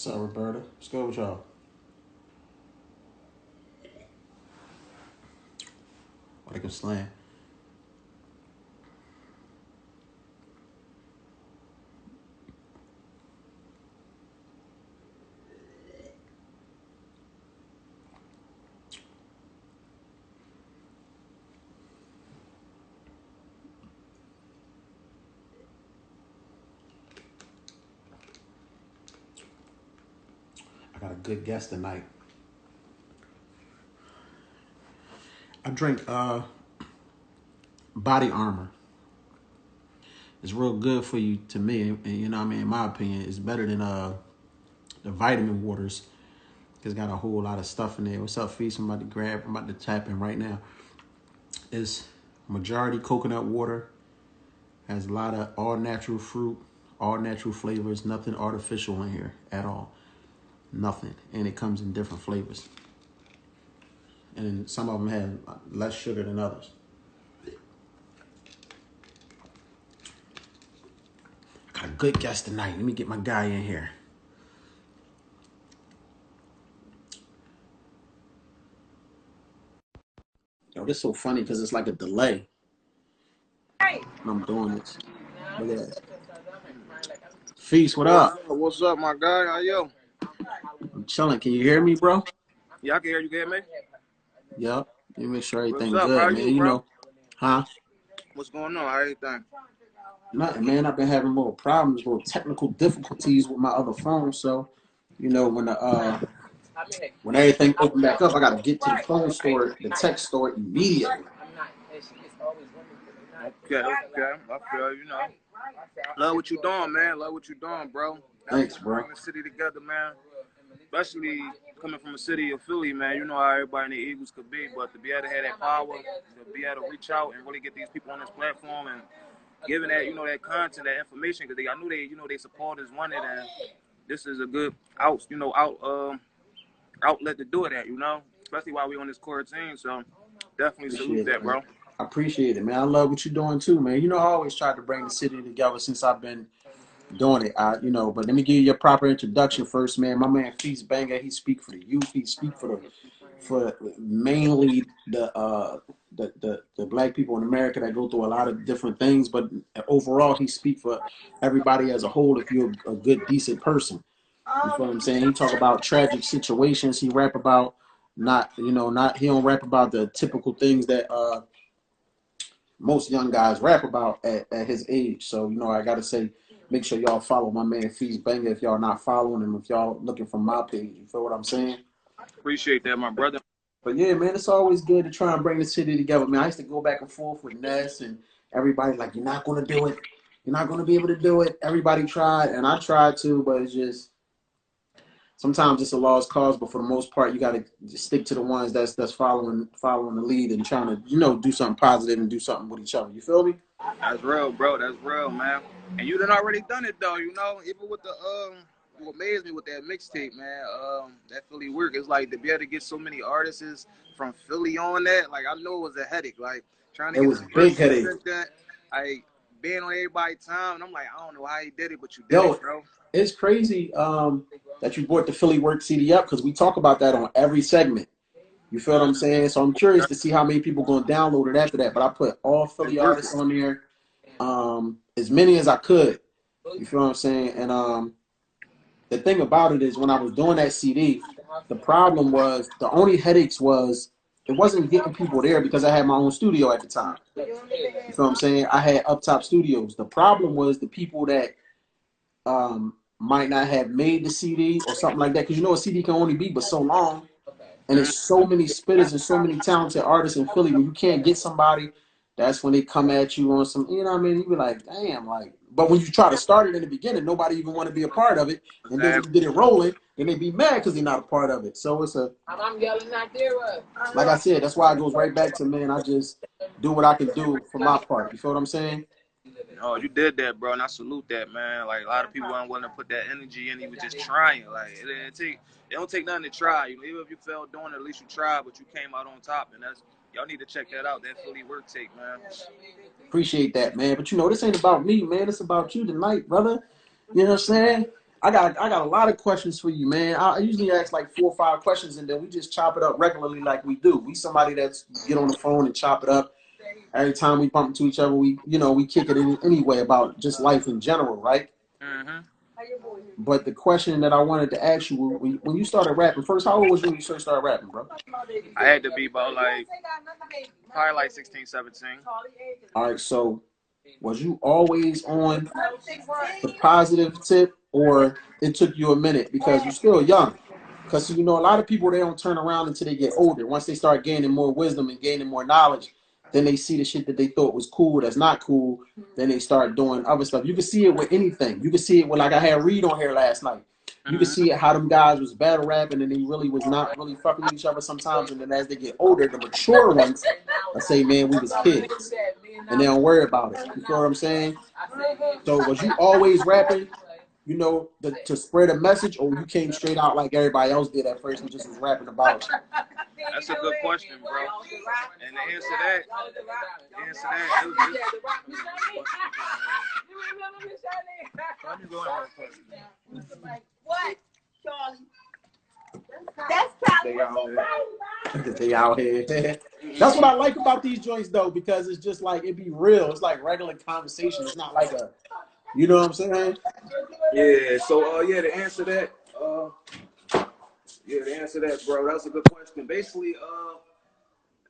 What's up, Roberta? What's good with y'all? Walaikum Slam. I got a good guest tonight. I drink body armor. It's real good for you to me, and you know what I mean, in my opinion, it's better than the vitamin waters. It's got a whole lot of stuff in there. What's up, Feez? I'm about to grab, I'm about to tap in right now. It's majority coconut water, has a lot of all natural fruit, all natural flavors, nothing artificial in here at all. Nothing. And it comes in different flavors. And some of them have less sugar than others. Got a good guest tonight. Let me get my guy in here. Yo, this is so funny because it's like a delay when I'm doing this. Look at that. Feast, what up? What's up, my guy? How you? I'm chilling. Can you hear me, bro? Yeah, I can hear you. Can you hear me? Yep. Let me make sure everything's What's up? good, How man. you, bro? Know, huh? What's going on? How everything? Nothing, man. I've been having little problems, little technical difficulties with my other phone. So, you know, when everything opened back up, I got to get to the phone store, the tech store immediately. Okay. I feel you know. Love what you doing, man. Love what you doing, bro. Thanks, bro. Bring the city together, man. Especially coming from a city of Philly, man. You know how everybody in the Eagles could be, but to be able to have that power, to be able to reach out and really get these people on this platform and giving that, you know, that content, that information, because I knew they, you know, they supporters wanted, and this is a good outlet to do it at, you know, especially while we on this quarantine. So definitely salute that, bro. I appreciate it, man. I love what you're doing too, man. You know, I always tried to bring the city together since I've been doing it. But let me give you your proper introduction first, man. My man FisBanga, he speak for the youth. He speak for mainly the black people in America that go through a lot of different things, but overall he speak for everybody as a whole if you're a good, decent person. You feel what I'm saying? He talk about tragic situations. He rap about he don't rap about the typical things that most young guys rap about at his age. So, I gotta say, make sure y'all follow my man FisBanga if y'all not following him, if y'all looking from my page. You feel what I'm saying? Appreciate that, my brother. But yeah, man, it's always good to try and bring the city together. Man, I used to go back and forth with Ness and everybody like, you're not gonna do it. You're not gonna be able to do it. Everybody tried, and I tried to, but it's just sometimes it's a lost cause. But for the most part, you gotta stick to the ones that's following the lead and trying to do something positive and do something with each other. You feel me? That's real, bro. That's real, man. And you done already done it though, even with the what amazed me with that mixtape, man, that Philly work is like to be able to get so many artists from Philly on that. Like I know it was a headache, like trying to It get was the big verses headache. that, like being on everybody's time, and I'm like, I don't know how he did it, but you did it, bro. It's crazy that you brought the Philly Work CD up because we talk about that on every segment. You feel what I'm saying? So I'm curious to see how many people going to download it after that. But I put all Philly artists on there, as many as I could. You feel what I'm saying? And the thing about it is when I was doing that CD, the problem was the only headaches was it wasn't getting people there because I had my own studio at the time. You feel what I'm saying? I had Up Top Studios. The problem was the people that might not have made the CD or something like that. Because a CD can only be but so long. And there's so many spitters and so many talented artists in Philly. When you can't get somebody, that's when they come at you on some, you know what I mean? You be like, damn, but when you try to start it in the beginning, nobody even want to be a part of it. And then when you get it rolling, then they be mad because they're not a part of it. So it's I'm yelling out there. Like I said, that's why it goes right back to, man, I just do what I can do for my part. You feel what I'm saying? Oh, you did that, bro, and I salute that, man. Like a lot of people aren't willing to put that energy in, even just trying. Like it don't take nothing to try. Even if you failed doing it, at least you tried, but you came out on top, and y'all need to check that out. That Philly Work tape, man. Appreciate that, man. But this ain't about me, man. It's about you tonight, brother. You know what I'm saying? I got a lot of questions for you, man. I usually ask like 4 or 5 questions, and then we just chop it up regularly like we do. We somebody that's get on the phone and chop it up. Every time we bump into each other, we kick it in anyway about just life in general, right? Mm-hmm. But the question that I wanted to ask you, when you started rapping, first, how old was you when you first started rapping, bro? I had to be about like probably like 16, 17. All right, so was you always on the positive tip, or it took you a minute because you're still young? Because a lot of people, they don't turn around until they get older. Once they start gaining more wisdom and gaining more knowledge, then they see the shit that they thought was cool that's not cool. Then they start doing other stuff. You can see it with anything. You can see it with, like I had Reed on here last night. You can see it how them guys was battle rapping and they really was not really fucking with each other sometimes. And then as they get older, the mature ones, I say, man, we was kids. And they don't worry about it. You feel what I'm saying? So was you always rapping, to spread a message, or you came straight out like everybody else did at first and just was rapping about it? That's a good question, bro. And the answer to that, it was just... What, Charlie? That's They out here. That's what I like about these joints, though, because it's just like, it be real. It's like regular conversation. It's not like a, you know what I'm saying? Yeah. So the answer to that, bro. That's a good question. Basically,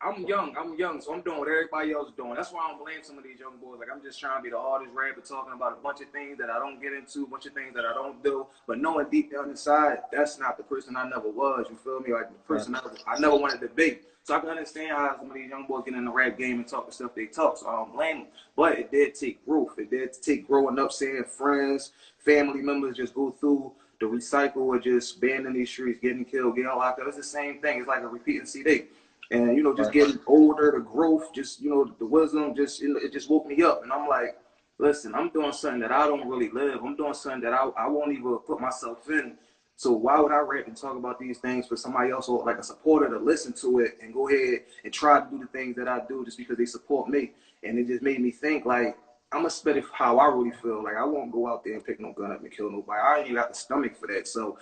I'm young, so I'm doing what everybody else is doing. That's why I don't blame some of these young boys. Like, I'm just trying to be the artist rapper, talking about a bunch of things that I don't get into, a bunch of things that I don't do. But knowing deep down inside, that's not the person I never was. You feel me? Like, the person I never wanted to be. So I can understand how some of these young boys get in the rap game and talk the stuff they talk. So I don't blame them. But it did take growth. It did take growing up, seeing friends, family members just go through the recycle or just being in these streets, getting killed, getting locked up. It's the same thing. It's like a repeating CD. And, just getting older, the growth, just, the wisdom, just, it just woke me up. And I'm like, listen, I'm doing something that I don't really live. I'm doing something that I won't even put myself in. So why would I rap and talk about these things for somebody else, or like a supporter, to listen to it and go ahead and try to do the things that I do just because they support me? And it just made me think, like, I'm going to spit it how I really feel. Like, I won't go out there and pick no gun up and kill nobody. I ain't even got the stomach for that. So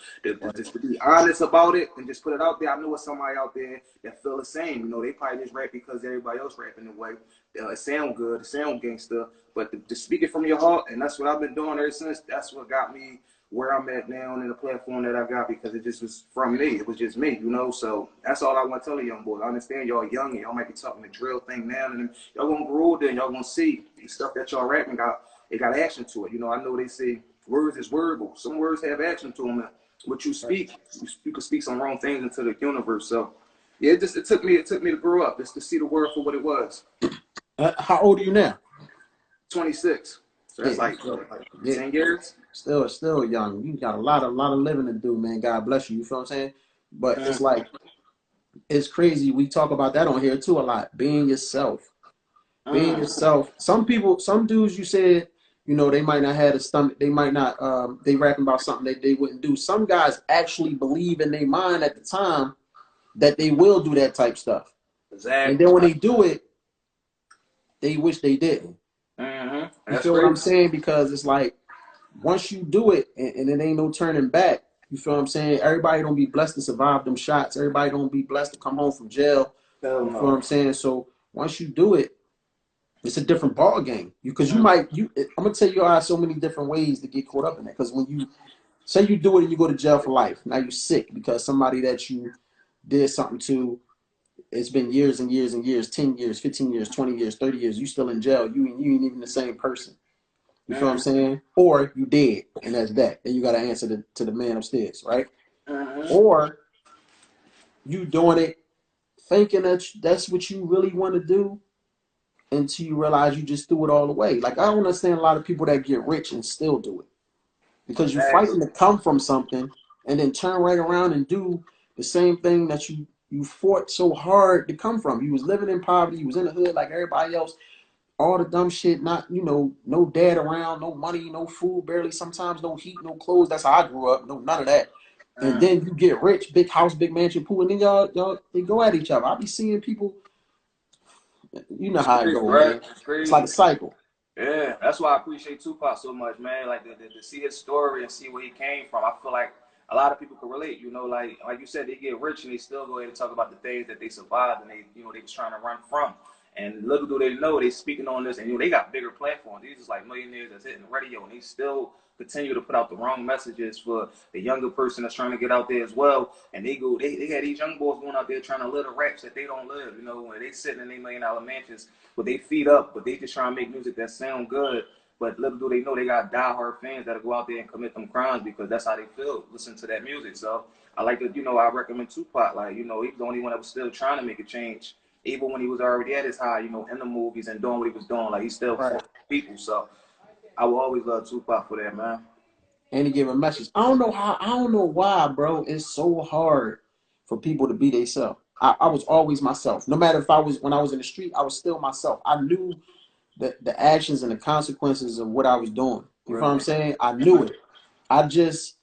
just to be honest about it and just put it out there, I know it's somebody out there that feel the same. They probably just rap because everybody else rapping the way. It sound good, it sound gangster, but to speak it from your heart, and that's what I've been doing ever since. That's what got me where I'm at now and in the platform that I got, because it just was from me. It was just me, So that's all I want to tell the young boys. I understand y'all young and y'all might be talking the drill thing now, and y'all gonna grow older and y'all gonna see the stuff that y'all rapping got action to it. I know they say words is wordable. Some words have action to them. And what you speak, you can speak some wrong things into the universe. So yeah, it took me to grow up, just to see the world for what it was. How old are you now? 26. So that's like 10 years. Still young. You got a lot of living to do, man. God bless you. You feel what I'm saying? But it's like, it's crazy. We talk about that on here too a lot. Being yourself. Being yourself. Some dudes, you said, they might not have a stomach. They might not, they rapping about something that they wouldn't do. Some guys actually believe in their mind at the time that they will do that type stuff. Exactly. And then when they do it, they wish they didn't. You feel what I'm saying? Because it's like, once you do it and it ain't no turning back, you feel what I'm saying? Everybody don't be blessed to survive them shots. Everybody don't be blessed to come home from jail. You feel what I'm saying? So once you do it, it's a different ball game. Because I'm gonna tell you, I have so many different ways to get caught up in that. Because when you say you do it and you go to jail for life, now you're sick because somebody that you did something to, it's been years and years and years, 10 years, 15 years, 20 years, 30 years, you still in jail. You ain't even the same person. You feel what I'm saying? Or you dead, and that's that. Then you got to answer to the man upstairs, right? Or you doing it thinking that that's what you really want to do until you realize you just threw it all away. Like, I don't understand a lot of people that get rich and still do it. Because you're fighting to come from something and then turn right around and do the same thing that you fought so hard to come from. You was living in poverty. You was in the hood like everybody else. All the dumb shit, not, no dad around, no money, no food, barely, sometimes no heat, no clothes. That's how I grew up. No, none of that. And then you get rich, big house, big mansion, pool, and then y'all they go at each other. I be seeing people, you know how it goes, man. It's like a cycle. Yeah, that's why I appreciate Tupac so much, man. Like to see his story and see where he came from. I feel like a lot of people can relate. You know, like you said, they get rich and they still go ahead and talk about the things that they survived and they, you know, they was trying to run from. And little do they know, they speaking on this, and you know they got bigger platforms. These is like millionaires that's hitting the radio, and they still continue to put out the wrong messages for the younger person that's trying to get out there as well. And they had these young boys going out there trying to live the raps that they don't live. You know, when they sitting in their $1 million mansions with their feet up, but they just trying to make music that sound good. But little do they know they got diehard fans that'll go out there and commit them crimes because that's how they feel, listen to that music. So I like to, you know, I recommend Tupac. Like, you know, he was the only one that was still trying to make a change, even when he was already at his high, you know, in the movies and doing what he was doing. Like, he still Right. fought people. So I will always love Tupac for that, man. And he give a message. I don't know why, bro. It's so hard for people to be themselves. I was always myself. No matter if when I was in the street, I was still myself. I knew the actions and the consequences of what I was doing. You know what I'm saying? I knew it. I just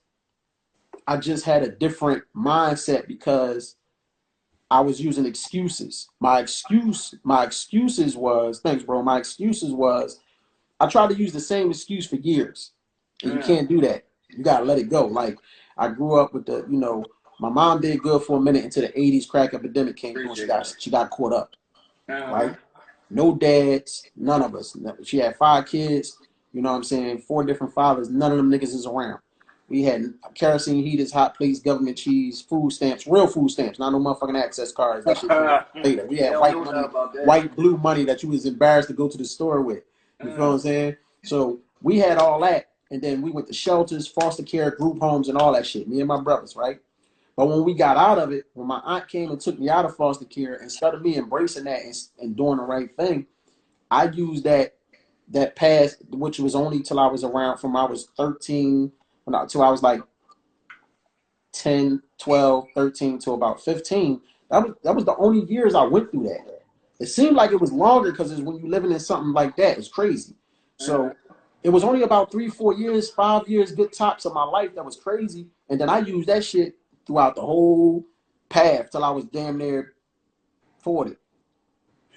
had a different mindset because I was using excuses. My excuses was, thanks, bro. My excuses was I tried to use the same excuse for years. And you can't do that. You gotta let it go. Like I grew up with the, you know, my mom did good for a minute until the 80s crack epidemic came through and she got caught up. Right? No dads, none of us. She had 5 kids, you know what I'm saying? 4 different fathers, none of them niggas is around. We had kerosene heaters, hot plates, government cheese, food stamps, real food stamps, not no motherfucking access cards. That shit came later. We had white money, white, blue money that you was embarrassed to go to the store with. You feel what I'm saying? So we had all that, and then we went to shelters, foster care, group homes, and all that shit. Me and my brothers, right? But when we got out of it, when my aunt came and took me out of foster care, instead of me embracing that and doing the right thing, I used that past, which was only till I was around from I was 13, till I was like 10, 12, 13 to about 15. That was the only years I went through that. It seemed like it was longer because when you're living in something like that, it's crazy. So it was only about 3, 4 years, 5 years, good tops of my life that was crazy. And then I used that shit throughout the whole path till I was damn near 40.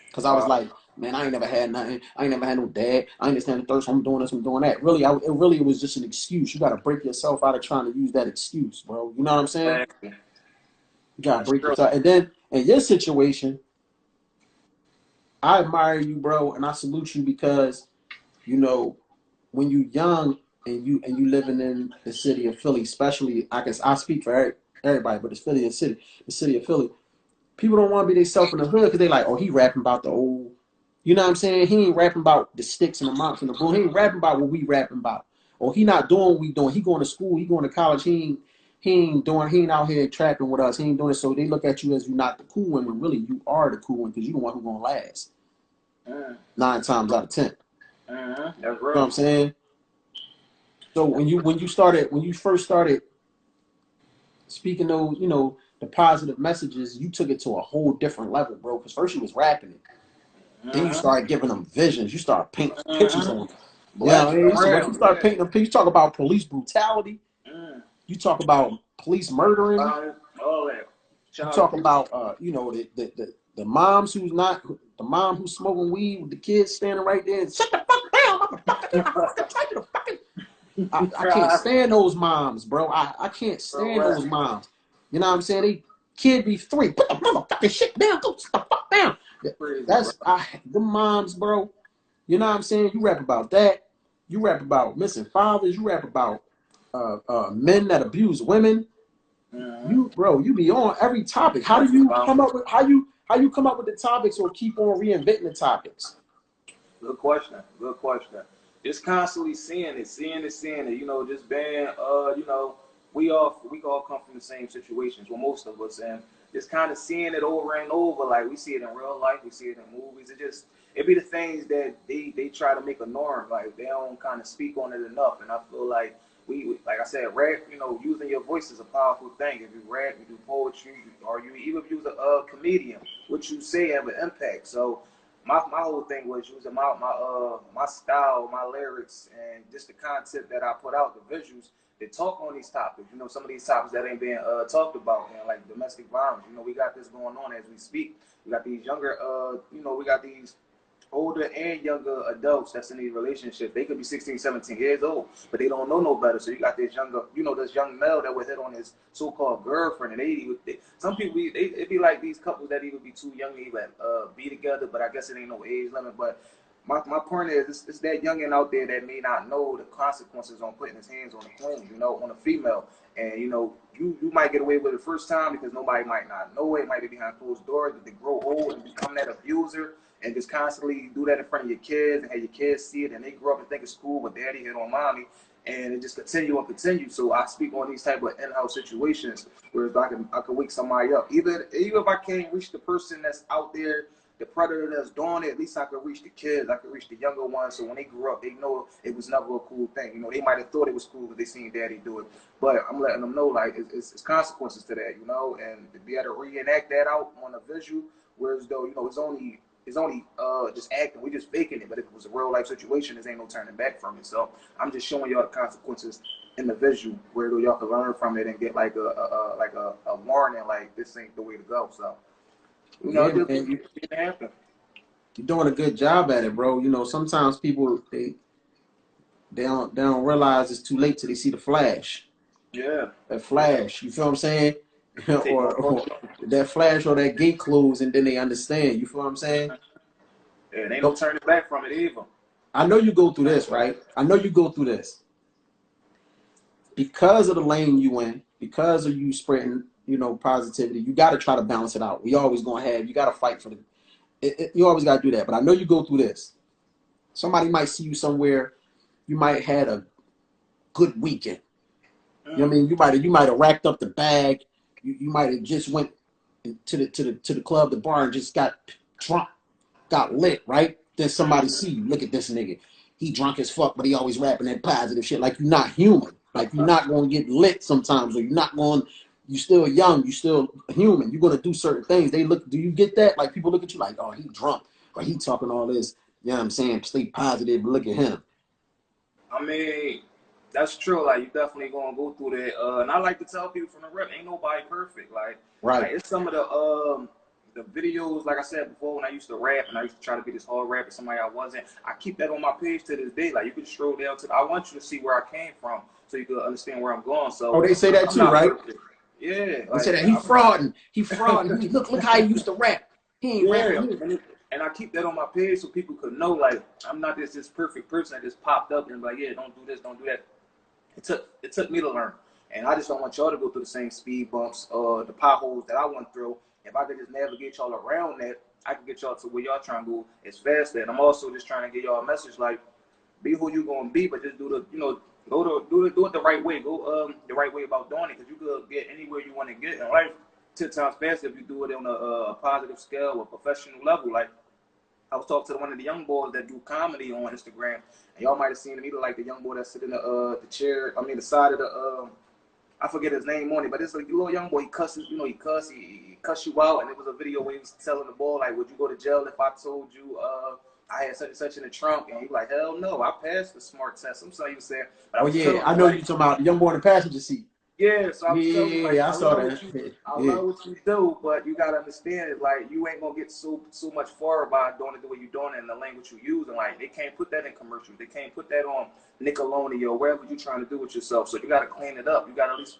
Because I was like, man, I ain't never had nothing. I ain't never had no dad. I ain't understand the thirst. I'm doing this, I'm doing that. Really, it really was just an excuse. You got to break yourself out of trying to use that excuse, bro. You know what I'm saying? You got to break yourself. And then in your situation, I admire you, bro, and I salute you because, you know, when you young and you living in the city of Philly, especially, I speak for everybody, but it's Philly, the city of Philly. People don't want to be themselves in the hood because they like, oh, he rapping about the old, you know what I'm saying? He ain't rapping about the sticks and the mops and the boom. He ain't rapping about what we rapping about. Or he not doing what we doing. He going to school. He going to college. He ain't out here trapping with us. He ain't doing it. So they look at you as you not the cool one when really you are the cool one because you the one who gonna last 9 times out of 10. That's You know what I'm saying? So when you first started speaking those, you know, the positive messages, you took it to a whole different level, bro. Because first you was rapping it. Then you started giving them visions. You start painting pictures on them. Yeah, you know, so once you start painting them pictures, you talk about police brutality. You talk about police murdering. All that. You talk about you know, the moms the mom who's smoking weed with the kids standing right there. Shut the fuck down, motherfucker! I can't stand those moms, bro. I can't stand those moms. You know what I'm saying? They kid be 3. Put the motherfucking shit down. Go sit the fuck down. That's the moms, bro. You know what I'm saying? You rap about that. You rap about missing fathers. You rap about men that abuse women. You be on every topic. How do you come up with how you come up with the topics or keep on reinventing the topics? Good question. Good question. Just constantly seeing it. You know, just being, you know, we all come from the same situations. Well, most of us, and just kind of seeing it over and over. Like we see it in real life, we see it in movies. It be the things that they try to make a norm. Like they don't kind of speak on it enough. And I feel like we like I said, rap. You know, using your voice is a powerful thing. If you rap, you do poetry, or you even use a comedian, what you say have an impact. So my whole thing was using my style, my lyrics, and just the content that I put out, the visuals that talk on these topics. You know, some of these topics that ain't being talked about, man, like domestic violence. You know, we got this going on as we speak. We got these younger, you know, we got these older and younger adults that's in these relationships. They could be 16, 17 years old, but they don't know no better. So you got this younger, this young male that would hit on his so-called girlfriend, and some people, it be like these couples that even be too young to even be together, but I guess it ain't no age limit. But my point is, it's that youngin out there that may not know the consequences on putting his hands on a queen, on a female. And, you might get away with it the first time because nobody might not know it. It might be behind closed doors, but they grow old and become that abuser and just constantly do that in front of your kids and have your kids see it and they grow up and think it's cool, but daddy hit on mommy. And it just continue and continue. So I speak on these type of in-house situations where I can wake somebody up. Even if I can't reach the person that's out there, the predator that's doing it, at least I could reach the kids. I could reach the younger ones. So when they grew up, they know it was never a cool thing. They might have thought it was cool because they seen daddy do it. But I'm letting them know, like, it's consequences to that, and to be able to reenact that out on a visual, whereas though, it's only just acting. We just faking it. But if it was a real life situation, there ain't no turning back from it. So I'm just showing y'all the consequences in the visual, where y'all can learn from it and get like a warning, like this ain't the way to go. So Man, you're doing a good job at it, bro. Sometimes people they don't realize it's too late till they see the flash. Yeah. That flash. You feel what I'm saying? or that flash or that gate close, and then they understand. You feel what I'm saying? Yeah, they ain't no turning back from it either. I know you go through this, right? I know you go through this. Because of the lane you in, because of you spreading, positivity, you got to try to balance it out. We always going to have, you got to fight for you always got to do that. But I know you go through this. Somebody might see you somewhere. You might have had a good weekend. You know what I mean? You might have racked up the bag. You might have just went to the club, the bar, and just got drunk, got lit, right? Then somebody see you. Look at this nigga. He drunk as fuck, but he always rapping that positive shit. Like, you're not human. Like, you're not going to get lit sometimes, or you still young, you still human. You're going to do certain things. Do you get that? Like, people look at you like, oh, he drunk, or he talking all this. You know what I'm saying? Stay positive, but look at him. I mean, that's true. Like, you definitely gonna go through that. And I like to tell people from the rip, ain't nobody perfect. Like, right. It's some of the videos, like I said before, when I used to rap and I used to try to be this hard rapper, somebody I wasn't. I keep that on my page to this day. Like, you can scroll down I want you to see where I came from, so you can understand where I'm going. So, they say that too, right? Perfect. Yeah. They say that he frauding. Look how he used to rap. He ain't rapping. And I keep that on my page so people could know, like, I'm not this perfect person that just popped up and like, yeah, don't do this, don't do that. It took me to learn. And I just don't want y'all to go through the same speed bumps, the potholes that I went through. If I could just navigate y'all around that, I can get y'all to where y'all trying to go as fast. And I'm also just trying to get y'all a message like, be who you gonna be, but just do it the right way. Go the right way about doing it, because you could get anywhere you want to get in life 10 times faster if you do it on a positive scale or professional level. Like, I was talking to one of the young boys that do comedy on Instagram, and y'all might have seen him. He look like the young boy that sit in the chair. I mean, the side of the I forget his name on it, but it's like a little young boy. He cusses, he cuss you out. And it was a video where he was telling the boy, like, would you go to jail if I told you I had such and such in the trunk? And he was like, hell no, I passed the smart test. I'm sorry you saying. Oh yeah, I know you talking about the young boy in the passenger seat. Yeah, so I'm telling you, like, I saw that. I love what you do, but you gotta understand it. Like, you ain't gonna get so much far by doing it the way you're doing it in the language you use, and like, they can't put that in commercials. They can't put that on Nickelodeon or wherever you're trying to do with yourself. So you gotta clean it up. You gotta at least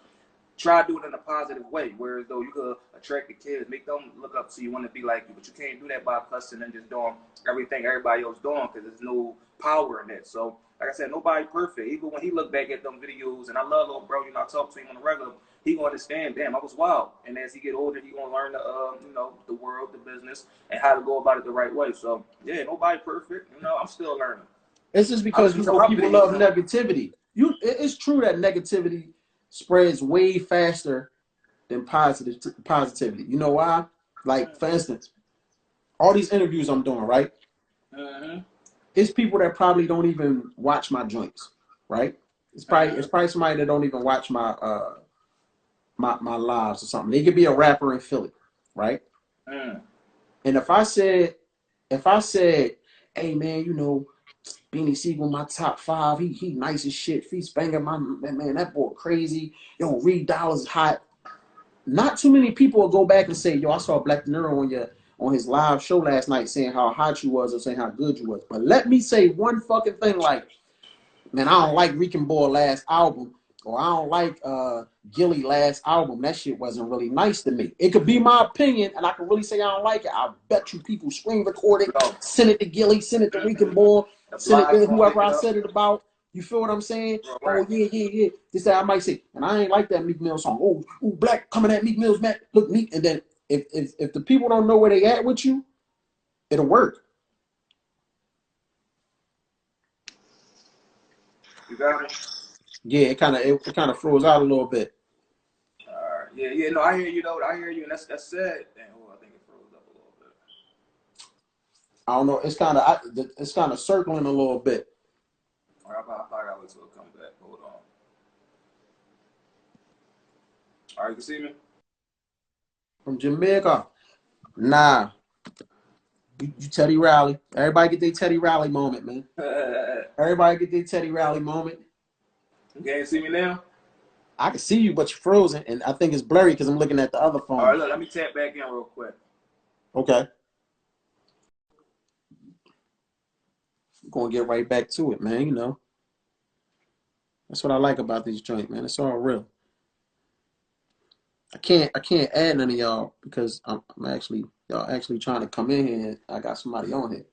try to do it in a positive way, whereas though you could attract the kids, make them look up to you, want to be like you, but you can't do that by cussing and just doing everything everybody else doing, because there's no power in that. So, like I said, nobody perfect. Even when he look back at them videos, and I love little bro, I talk to him on a regular, he gonna understand, damn, I was wild. And as he get older, he gonna learn the world, the business, and how to go about it the right way. So, yeah, nobody perfect. I'm still learning. It's just because people love negativity. It's true that negativity spreads way faster than positivity. You know why? Like, for instance, all these interviews I'm doing, right? It's people that probably don't even watch my joints, right? It's probably somebody that don't even watch my my lives or something. They could be a rapper in Philly, right? And if I said, hey man, Beanie Siegel, my top 5. He nice as shit. FisBanga, man, that boy crazy. Reed Dollars hot. Not too many people will go back and say, yo, I saw Black Nero on his live show last night saying how hot you was or saying how good you was. But let me say one fucking thing like, man, I don't like Rican Boy last album, or I don't like Gilly last album. That shit wasn't really nice to me. It could be my opinion, and I can really say I don't like it. I bet you people screen record it, send it to Gilly, send it to Rican Boy, send it to whoever I said it about. You feel what I'm saying? Right. Oh, yeah. This that I might say, and I ain't like that Meek Mill song. Oh, Black coming at Meek Mill's Mac, look Meek. And then if the people don't know where they at with you, it'll work. You got it? Yeah, it kind of froze out a little bit. All right. Yeah. No, I hear you though. I hear you, and that's sad. Damn, I think it froze up a little bit. I don't know. It's kind of circling a little bit. All right, I gotta wait till it come back. Hold on. All right, you can see me? From Jamaica. Nah. You Teddy Riley. Everybody get their Teddy Riley moment, man. Everybody get their Teddy Riley moment. You can't see me now? I can see you, but you're frozen, and I think it's blurry because I'm looking at the other phone. All right, look, let me tap back in real quick. Okay. I'm going to get right back to it, man, you know. That's what I like about this joint, man. It's all real. I can't add none of y'all because y'all actually trying to come in here and I got somebody on here.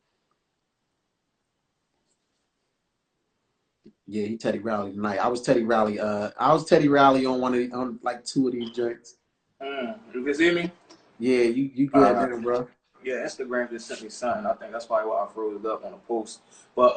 Yeah, he Teddy Riley tonight. I was Teddy Riley on like two of these joints. You can see me? Yeah, you good there, bro. Yeah, Instagram just sent me something. I think that's probably why I froze it up on the post. But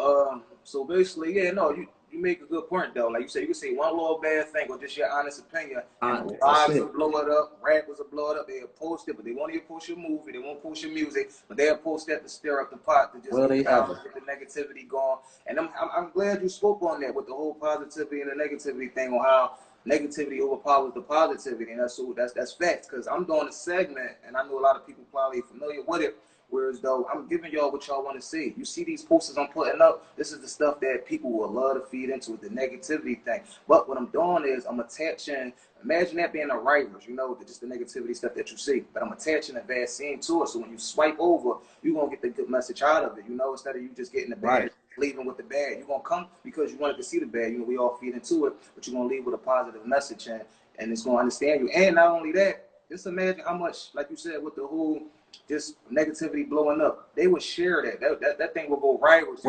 so basically, yeah, no, you make a good point though. Like you said, you can say one little bad thing or just your honest opinion. And vibes will blow it up, rappers will blow it up. They'll post it, but they won't even post your movie. They won't post your music, but they'll post that to stir up the pot to just get the negativity going. And I'm glad you spoke on that with the whole positivity and the negativity thing on how negativity overpowers the positivity, and that's facts. Because I'm doing a segment, and I know a lot of people probably familiar with it. Whereas though I'm giving y'all what y'all want to see. You see these posters I'm putting up. This is the stuff that people will love to feed into, the negativity thing. But what I'm doing is I'm attaching. Imagine that being a writer, you know, just the negativity stuff that you see. But I'm attaching a vaccine to it, so when you swipe over, you're gonna get the good message out of it. You know, instead of you just getting the bad. Right. Leaving with the bad. You're gonna come because you wanted to see the bad. You know, we all feed into it, but you're gonna leave with a positive message, and it's gonna understand you. And not only that, just imagine how much, like you said, with the whole just negativity blowing up, they would share that thing will go viral with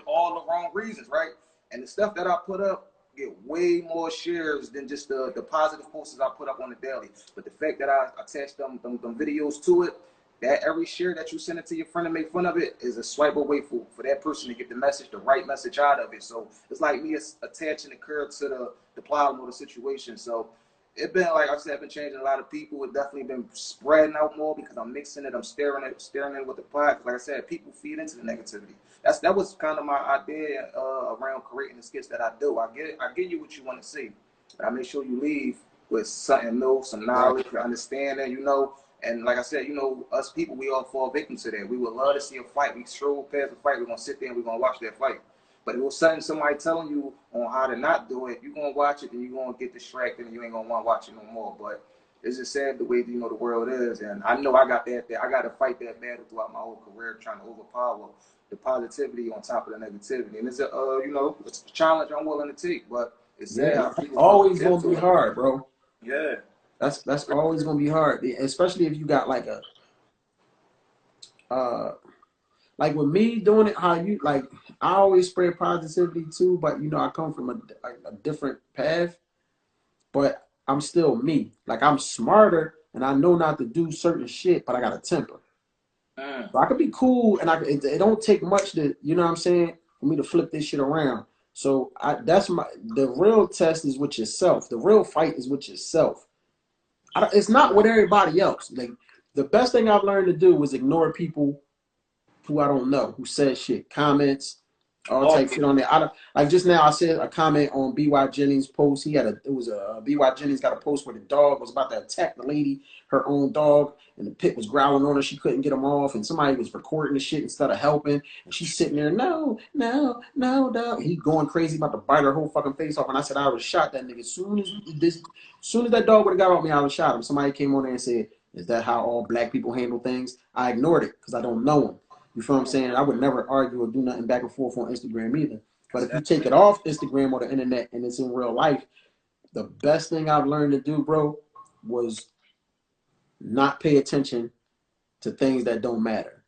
all the wrong reasons, right? And the stuff that I put up get way more shares than just the positive posters I put up on the daily. But the fact that I attach them videos to it, that every share that you send it to your friend and make fun of it is a swipe away for that person to get the message, the right message out of it. So it's like me attaching the curve to the problem or the situation. So it's been, like I said, I've been changing a lot of people. It's definitely been spreading out more because I'm mixing it. I'm stirring it with the pot. Like I said, people feed into the negativity. That was kind of my idea around creating the skits that I do. I give you what you want to see, but I make sure you leave with something new, some knowledge, understanding, you know. And like I said, you know, us people, we all fall victim to that. We would love to see a fight. We stroll past a fight. We're going to sit there and we're going to watch that fight. But it was somebody telling you on how to not do it. You're going to watch it and you're going to get distracted and you ain't going to want to watch it no more. But it's just sad the way, you know, the world is. And I know I got that. I got to fight that battle throughout my whole career, trying to overpower the positivity on top of the negativity. And it's you know, it's a challenge I'm willing to take. But it's sad. It's always going to be hard, bro. Yeah. That's always gonna be hard, especially if you got like like with me doing it, how you like. I always spread positivity too, but you know I come from a different path, but I'm still me. Like I'm smarter and I know not to do certain shit, but I got a temper. So I could be cool, and it don't take much to, you know what I'm saying, for me to flip this shit around. So the real test is with yourself. The real fight is with yourself. It's not with everybody else. Like the best thing I've learned to do is ignore people who I don't know, who says shit, comments, all type shit on there. Like just now I said a comment on B.Y. Jennings' post. B.Y. Jennings got a post where the dog was about to attack the lady, her own dog, and the pit was growling on her. She couldn't get him off, and somebody was recording the shit instead of helping. And she's sitting there, no, dog. He going crazy about to bite her whole fucking face off. And I said I would have shot that nigga. As soon as that dog would have got on me, I would have shot him. Somebody came on there and said, Is that how all black people handle things? I ignored it because I don't know them. You feel what I'm saying? I would never argue or do nothing back and forth on Instagram either. But if you take it off Instagram or the internet and it's in real life, the best thing I've learned to do, bro, was not pay attention to things that don't matter,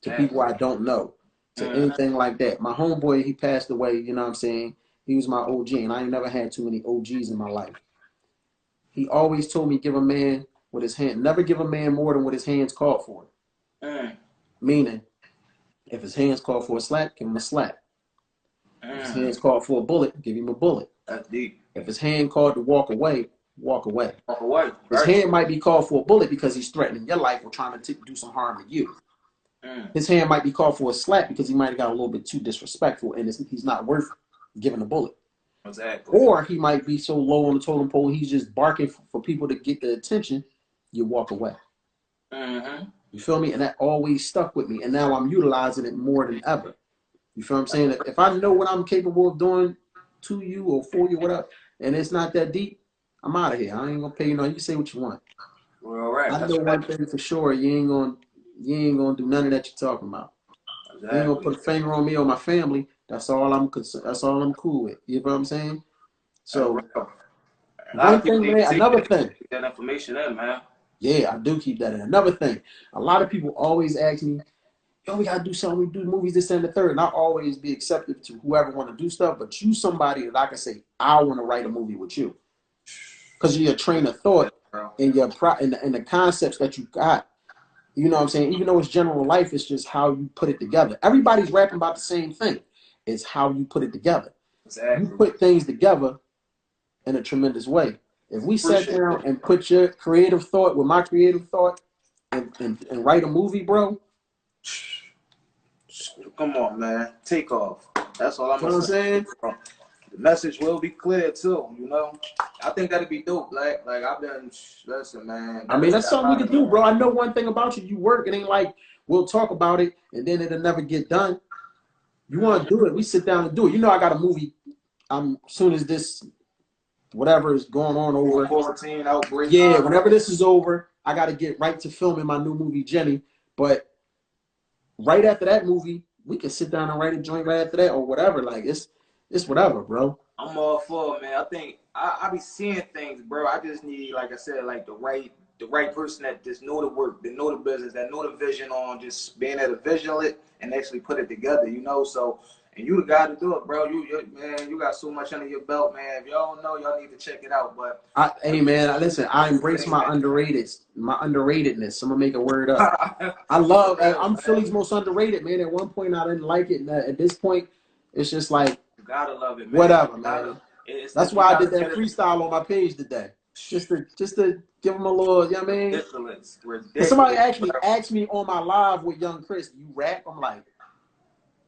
to people I don't know, to anything like that. My homeboy, he passed away, you know what I'm saying? He was my OG, and I ain't never had too many OGs in my life. He always told me give a man with his hand, never give a man more than what his hands called for. Meaning, if his hands call for a slap, give him a slap. If his hands called for a bullet, give him a bullet. That's deep. If his hand called to walk away, walk away. Walk away. His hand might be called for a bullet because he's threatening your life or trying to do some harm to you. His hand might be called for a slap because he might have got a little bit too disrespectful and he's not worth giving a bullet. Exactly. Or he might be so low on the totem pole, he's just barking for people to get the attention. You walk away. You feel me? And that always stuck with me. And now I'm utilizing it more than ever. You feel what I'm saying? If I know what I'm capable of doing to you or for you, whatever, and it's not that deep, I'm out of here. I ain't gonna pay you. You can say what you want. Well, right. I know one thing for sure. You ain't gonna do none of that you're talking about. Exactly. You ain't gonna put a finger on me or my family. That's all I'm concerned. That's all I'm cool with. You know what I'm saying? So one thing, man. Another thing. That information in, man. Yeah, I do keep that in. Another thing. A lot of people always ask me, yo, we gotta do something. We do movies, this and the third. And I always be accepted to whoever want to do stuff. But you somebody that I can say, I want to write a movie with you. Because you're a train of thought and the concepts that you got. You know what I'm saying? Even though it's general life, it's just how you put it together. Everybody's rapping about the same thing. It's how you put it together. Exactly. You put things together in a tremendous way. If we sat down and put your creative thought with my creative thought and write a movie, bro. Come on, man. Take off. That's all I'm saying. The message will be clear too, you know. I think that'd be dope. Like I've been, listen, man. I mean, that's something we can do, bro. I know one thing about you. You work. It ain't like we'll talk about it and then it'll never get done. You want to do it, we sit down and do it. You know, I got a movie. As soon as this, whatever is going on over. Quarantine outbreak. Yeah, whenever this is over, I got to get right to filming my new movie, Jenny. But right after that movie, we can sit down and write a joint right after that or whatever. Like, it's whatever, bro. I'm all for it, man. I think I be seeing things, bro. I just need, like I said, like the right person that just know the work, that know the business, that know the vision on just being able to visual it and actually put it together, you know. So, and you the guy to do it, bro. Man, you got so much under your belt, man. If y'all don't know, y'all need to check it out. But hey, man, listen, I embrace my underratedness. I'm gonna make a word up. I'm Philly's most underrated, man. At one point, I didn't like it. And at this point, it's just like, you gotta love it, man. Whatever, man. That's why I did that freestyle on my page today. Just to give them a little, you know what I mean? Ridiculous. Somebody actually asked me on my live with Young Chris, you rap? I'm like,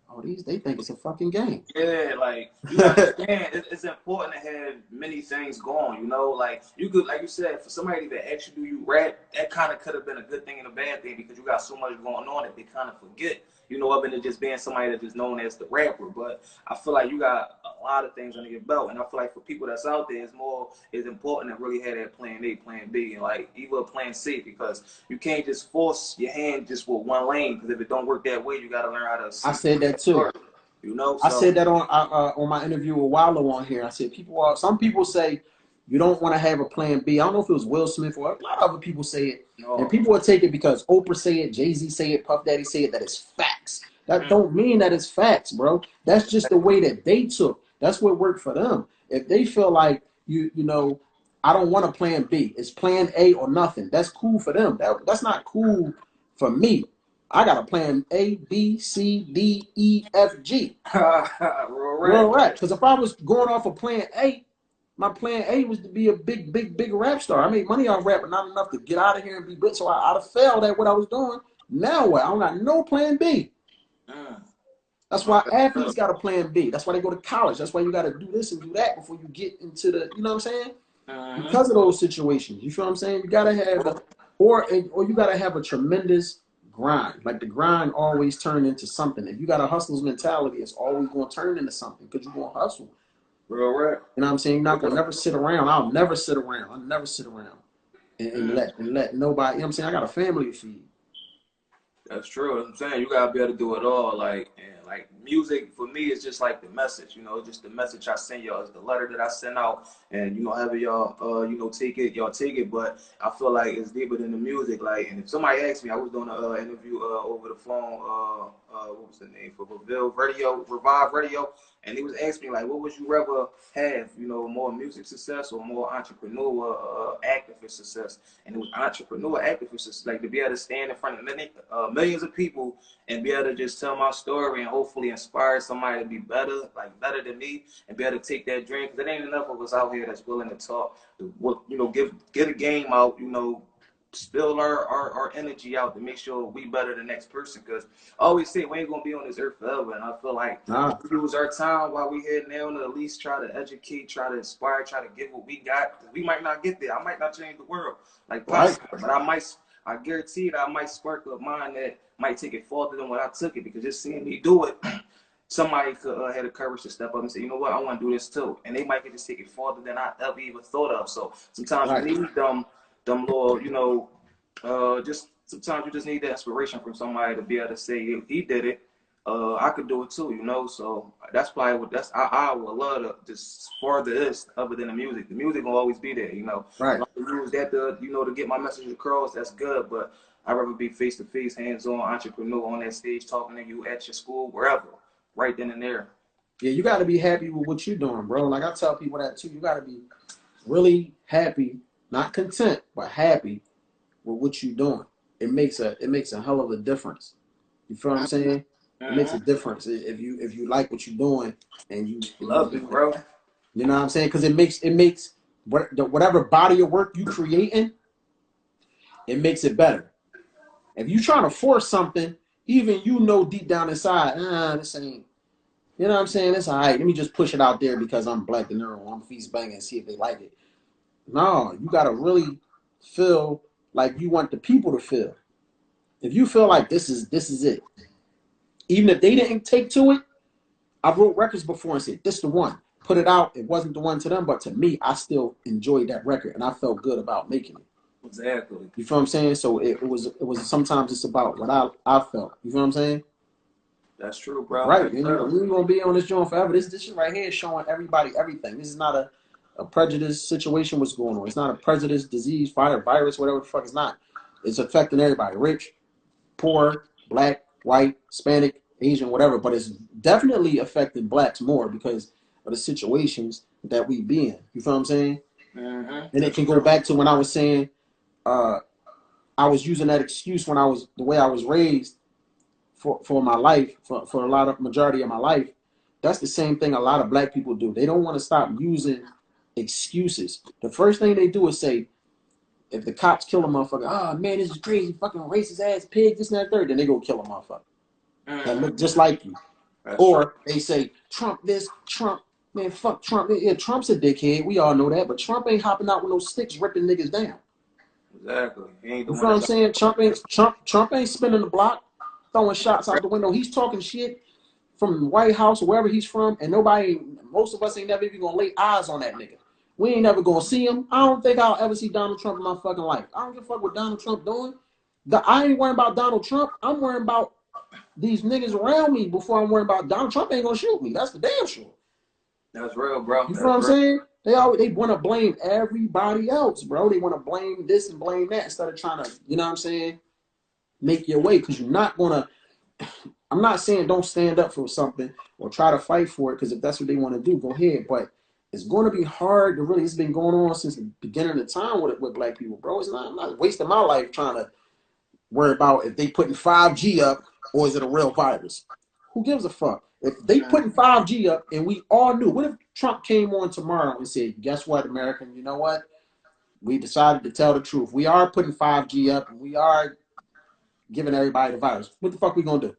oh, they think it's a fucking game. Yeah, like, you understand, it's important to have many things going, you know? Like, you could, like you said, for somebody that actually do you rap, that kind of could have been a good thing and a bad thing because you got so much going on that they kind of forget, you know, other than just being somebody that's just known as the rapper. But I feel like you got a lot of things under your belt, and I feel like for people that's out there, it's important to really have that plan A, plan B, and like either plan C, because you can't just force your hand just with one lane, because if it don't work that way, you got to learn how to see. I said that too. You know, I said that on my interview with Wallow on here. I said some people say you don't want to have a plan B. I don't know if it was Will Smith or a lot of other people say it. No. And people will take it because Oprah say it, Jay-Z say it, Puff Daddy say it, that it's facts. That don't mean that it's facts, bro. That's just the way that they took. That's what worked for them. If they feel like, you know, I don't want a plan B. It's plan A or nothing. That's cool for them. That's not cool for me. I got a plan A, B, C, D, E, F, G. Real right. Because if I was going off of plan A, my plan A was to be a big rap star. I made money off rap, but not enough to get out of here and be big. So I'd have failed at what I was doing. Now what? I don't got no plan B. That's why athletes got a plan B. That's why they go to college. That's why you got to do this and do that before you get into the, you know what I'm saying? Because of those situations. You feel what I'm saying? You got to have, or you got to have a tremendous grind. Like the grind always turn into something. If you got a hustler's mentality, it's always going to turn into something because you're going to hustle. Real right. You know what I'm saying? You're not going to never sit around. I'll never sit around. let nobody. You know what I'm saying? I got a family to feed. That's true. I'm saying you gotta be able to do it all. Like music for me is just like the message, just the message I send y'all is the letter that I send out, and however y'all take it, y'all take it. But I feel like it's deeper than the music. Like, and if somebody asked me, I was doing an interview over the phone. What was the name for Revive Radio, and he was asking me like, what would you rather have? More music success or more entrepreneur activist success? And it was entrepreneur activist success, like to be able to stand in front of millions of people and be able to just tell my story and hopefully inspire somebody to be better than me, and be able to take that dream. Because there ain't enough of us out here that's willing to talk, get a game out, spill our energy out to make sure we better the next person. Because I always say we ain't gonna be on this earth forever, and I feel like we use our time while we here now to at least try to educate, try to inspire, try to give what we got. Because we might not get there. I might not change the world like possible, but I guarantee that I might spark a mind that might take it farther than what I took it. Because just seeing me do it, somebody could have the courage to step up and say, you know what, I want to do this too. And they might get to take it farther than I ever even thought of. So sometimes you need them little, just sometimes you just need the inspiration from somebody to be able to say, if he did it, I could do it too, So that's probably I would love to just further this other than the music. The music will always be there, Right. I use that to get my message across. That's good, but I'd rather be face to face, hands-on entrepreneur on that stage, talking to you at your school, wherever, right then and there. Yeah, you got to be happy with what you're doing, bro. Like I tell people that too. You got to be really happy, not content, but happy with what you're doing. It makes a hell of a difference. You feel what I'm saying? It makes a difference if you like what you're doing and you love it, bro. You know what I'm saying? Because it makes whatever body of work you creating, it makes it better. If you trying to force something, even deep down inside, this ain't. You know what I'm saying? It's all right. Let me just push it out there because I'm Black and NirOiGTv. I'm FisBanga and see if they like it. No, you gotta really feel like you want the people to feel. If you feel like this is it, even if they didn't take to it, I wrote records before and said, this is the one. Put it out. It wasn't the one to them, but to me, I still enjoyed that record and I felt good about making it. Exactly. You feel what I'm saying? So it was sometimes it's about what I felt. You feel what I'm saying? That's true, bro. Right. We ain't gonna be on this joint forever. This shit right here is showing everybody everything. This is not a prejudice situation what's going on. It's not a prejudice, disease, fire, virus, whatever the fuck it's not. It's affecting everybody. Rich, poor, black, white, Hispanic, Asian, whatever. But it's definitely affecting blacks more because of the situations that we be in. You feel what I'm saying? Mm-hmm. And it can go back to when I was saying I was using that excuse when the way I was raised for my life, for a lot of majority of my life. That's the same thing a lot of black people do. They don't want to stop using excuses. The first thing they do is say, if the cops kill a motherfucker, oh man, this is crazy, fucking racist ass pig, this and that third, then they go kill a motherfucker that look just like you. That's or true. They say, Trump this, Trump, man, fuck Trump. Yeah, Trump's a dickhead. We all know that, but Trump ain't hopping out with no sticks ripping niggas down. Exactly. He ain't You know what I'm saying? Trump ain't spinning the block, throwing shots out the window. He's talking shit from the White House or wherever he's from, and most of us ain't never even gonna lay eyes on that nigga. We ain't never gonna see him. I don't think I'll ever see Donald Trump in my fucking life. I don't give a fuck what Donald Trump doing. I ain't worrying about Donald Trump. I'm worrying about these niggas around me before I'm worrying about Donald Trump ain't gonna shoot me. That's for damn sure. That's real, bro. You feel what I'm saying? They want to blame everybody else, bro. They want to blame this and blame that instead of trying to, you know what I'm saying, make your way. Because you're not gonna. I'm not saying don't stand up for something or try to fight for it. Because if that's what they want to do, go ahead. But it's going to be hard to really. It's been going on since the beginning of time with black people, bro. I'm not wasting my life trying to worry about if they putting 5G up or is it a real virus. Who gives a fuck? If they putting 5G up and we all knew, what if Trump came on tomorrow and said, guess what, American, you know what? We decided to tell the truth. We are putting 5G up and we are giving everybody the virus. What the fuck we gonna do?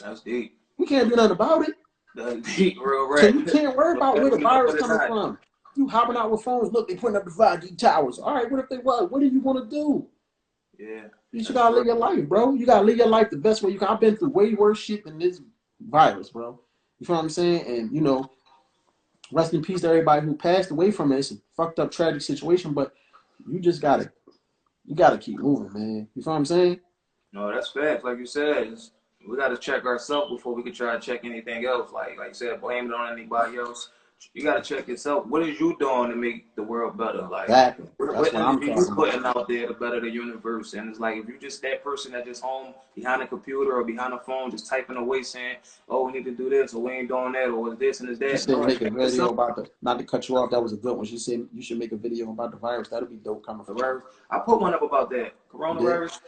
That's deep. We can't do nothing about it. That's deep, real right. So you can't worry about where the virus coming from. You hopping out with phones, look, they putting up the 5G towers. All right, what if they was? What do you want to do? Yeah. You just gotta live your life, bro. You gotta live your life the best way you can. I've been through way worse shit than this virus, bro. You feel what I'm saying? And rest in peace to everybody who passed away from it. It's a fucked up, tragic situation, but you just gotta keep moving, man. You feel what I'm saying? No, that's facts. Like you said, we got to check ourselves before we can try to check anything else. Like you said, blame it on anybody else. You got to check yourself. What is you doing to make the world better? Like, Exactly. That's what what I'm energy you talking about. putting out there to better the universe? And it's like, if you just that person that just home behind a computer or behind a phone, just typing away saying, "Oh, we need to do this," or "We ain't doing that," or "It's this and it's She that." said No, make a check video yourself. about the, not to cut you off, that was a good one. She said you should make a video about the virus. That'll be dope coming from her. I put one up about that You did? coronavirus.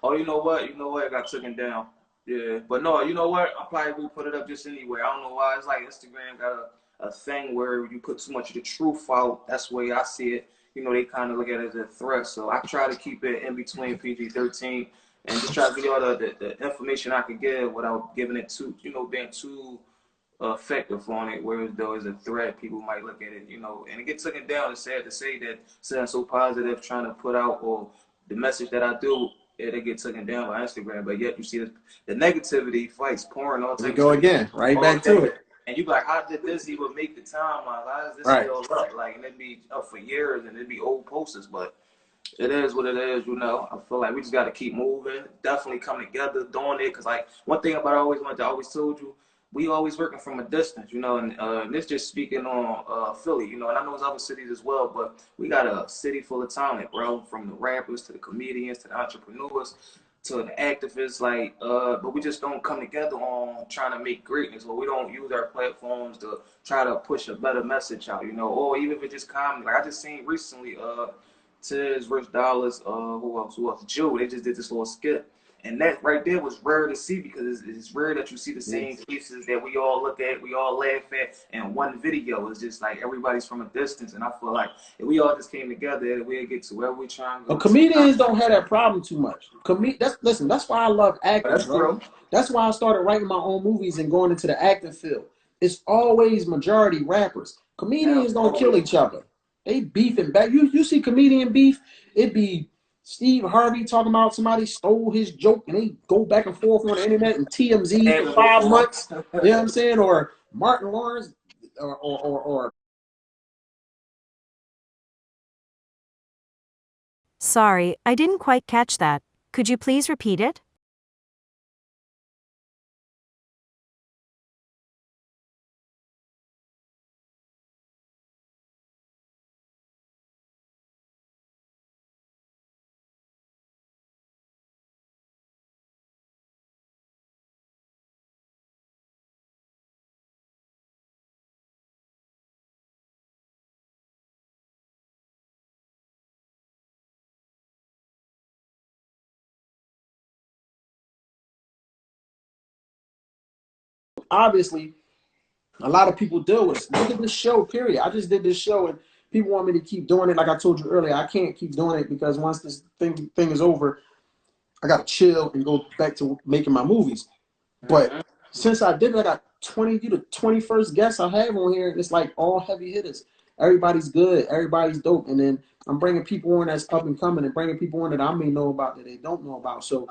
Oh, you know what? You know what? It got taken down. Yeah, but no, you know what? I probably will put it up just anyway. I don't know why. It's like Instagram got a thing where you put too much of the truth out. That's the way I see it. You know, they kind of look at it as a threat. So I try to keep it in between PG-13 and just try to give y'all the information I could give without giving it too, being too effective on it. Whereas though it's a threat, people might look at it, and it gets taken down. It's sad to say that something so positive trying to put out or the message that I do, it get taken down by Instagram. But yet you see the negativity, fights, porn, all Here we type of go stuff again. Right all back to day. it. And you be like, how did this even make the timeline? How is this Right. still up? Like, and it'd be up for years, and it'd be old posters, but it is what it is, I feel like we just got to keep moving, definitely come together, doing it. Because, like, one thing about I always told you, we always working from a distance, and this just speaking on Philly, and I know there's other cities as well, but we got a city full of talent, bro, from the rappers to the comedians to the entrepreneurs to the activists, but we just don't come together on trying to make greatness, or we don't use our platforms to try to push a better message out, or even if it's just comedy. Like I just seen recently, Tiz, Rich Dollars, who else? Joe. They just did this little skit. And that right there was rare to see because it's rare that you see the same faces that we all look at, we all laugh at in one video. It's just like everybody's from a distance. And I feel like if we all just came together, we'd get to where we trying to go. But comedians don't have that problem too much. That's why I love acting, That's bro. true. That's why I started writing my own movies and going into the acting field. It's always majority rappers. Comedians don't kill each other. They beefing back. You see comedian beef, it be Steve Harvey talking about somebody stole his joke and they go back and forth on the internet and TMZ for 5 months. You know what I'm saying? Or Martin Lawrence or Sorry, I didn't quite catch that. Could you please repeat it? obviously a lot of people deal with it. Look at this show, period. I just did this show and people want me to keep doing it. Like I told you earlier, I can't keep doing it because once this thing is over, I gotta chill and go back to making my movies. But since I did it, I got 20, you the 21st guests I have on here. It's like all heavy hitters. Everybody's good. Everybody's dope. And then I'm bringing people on that's up and coming and bringing people on that I may know about that they don't know about. So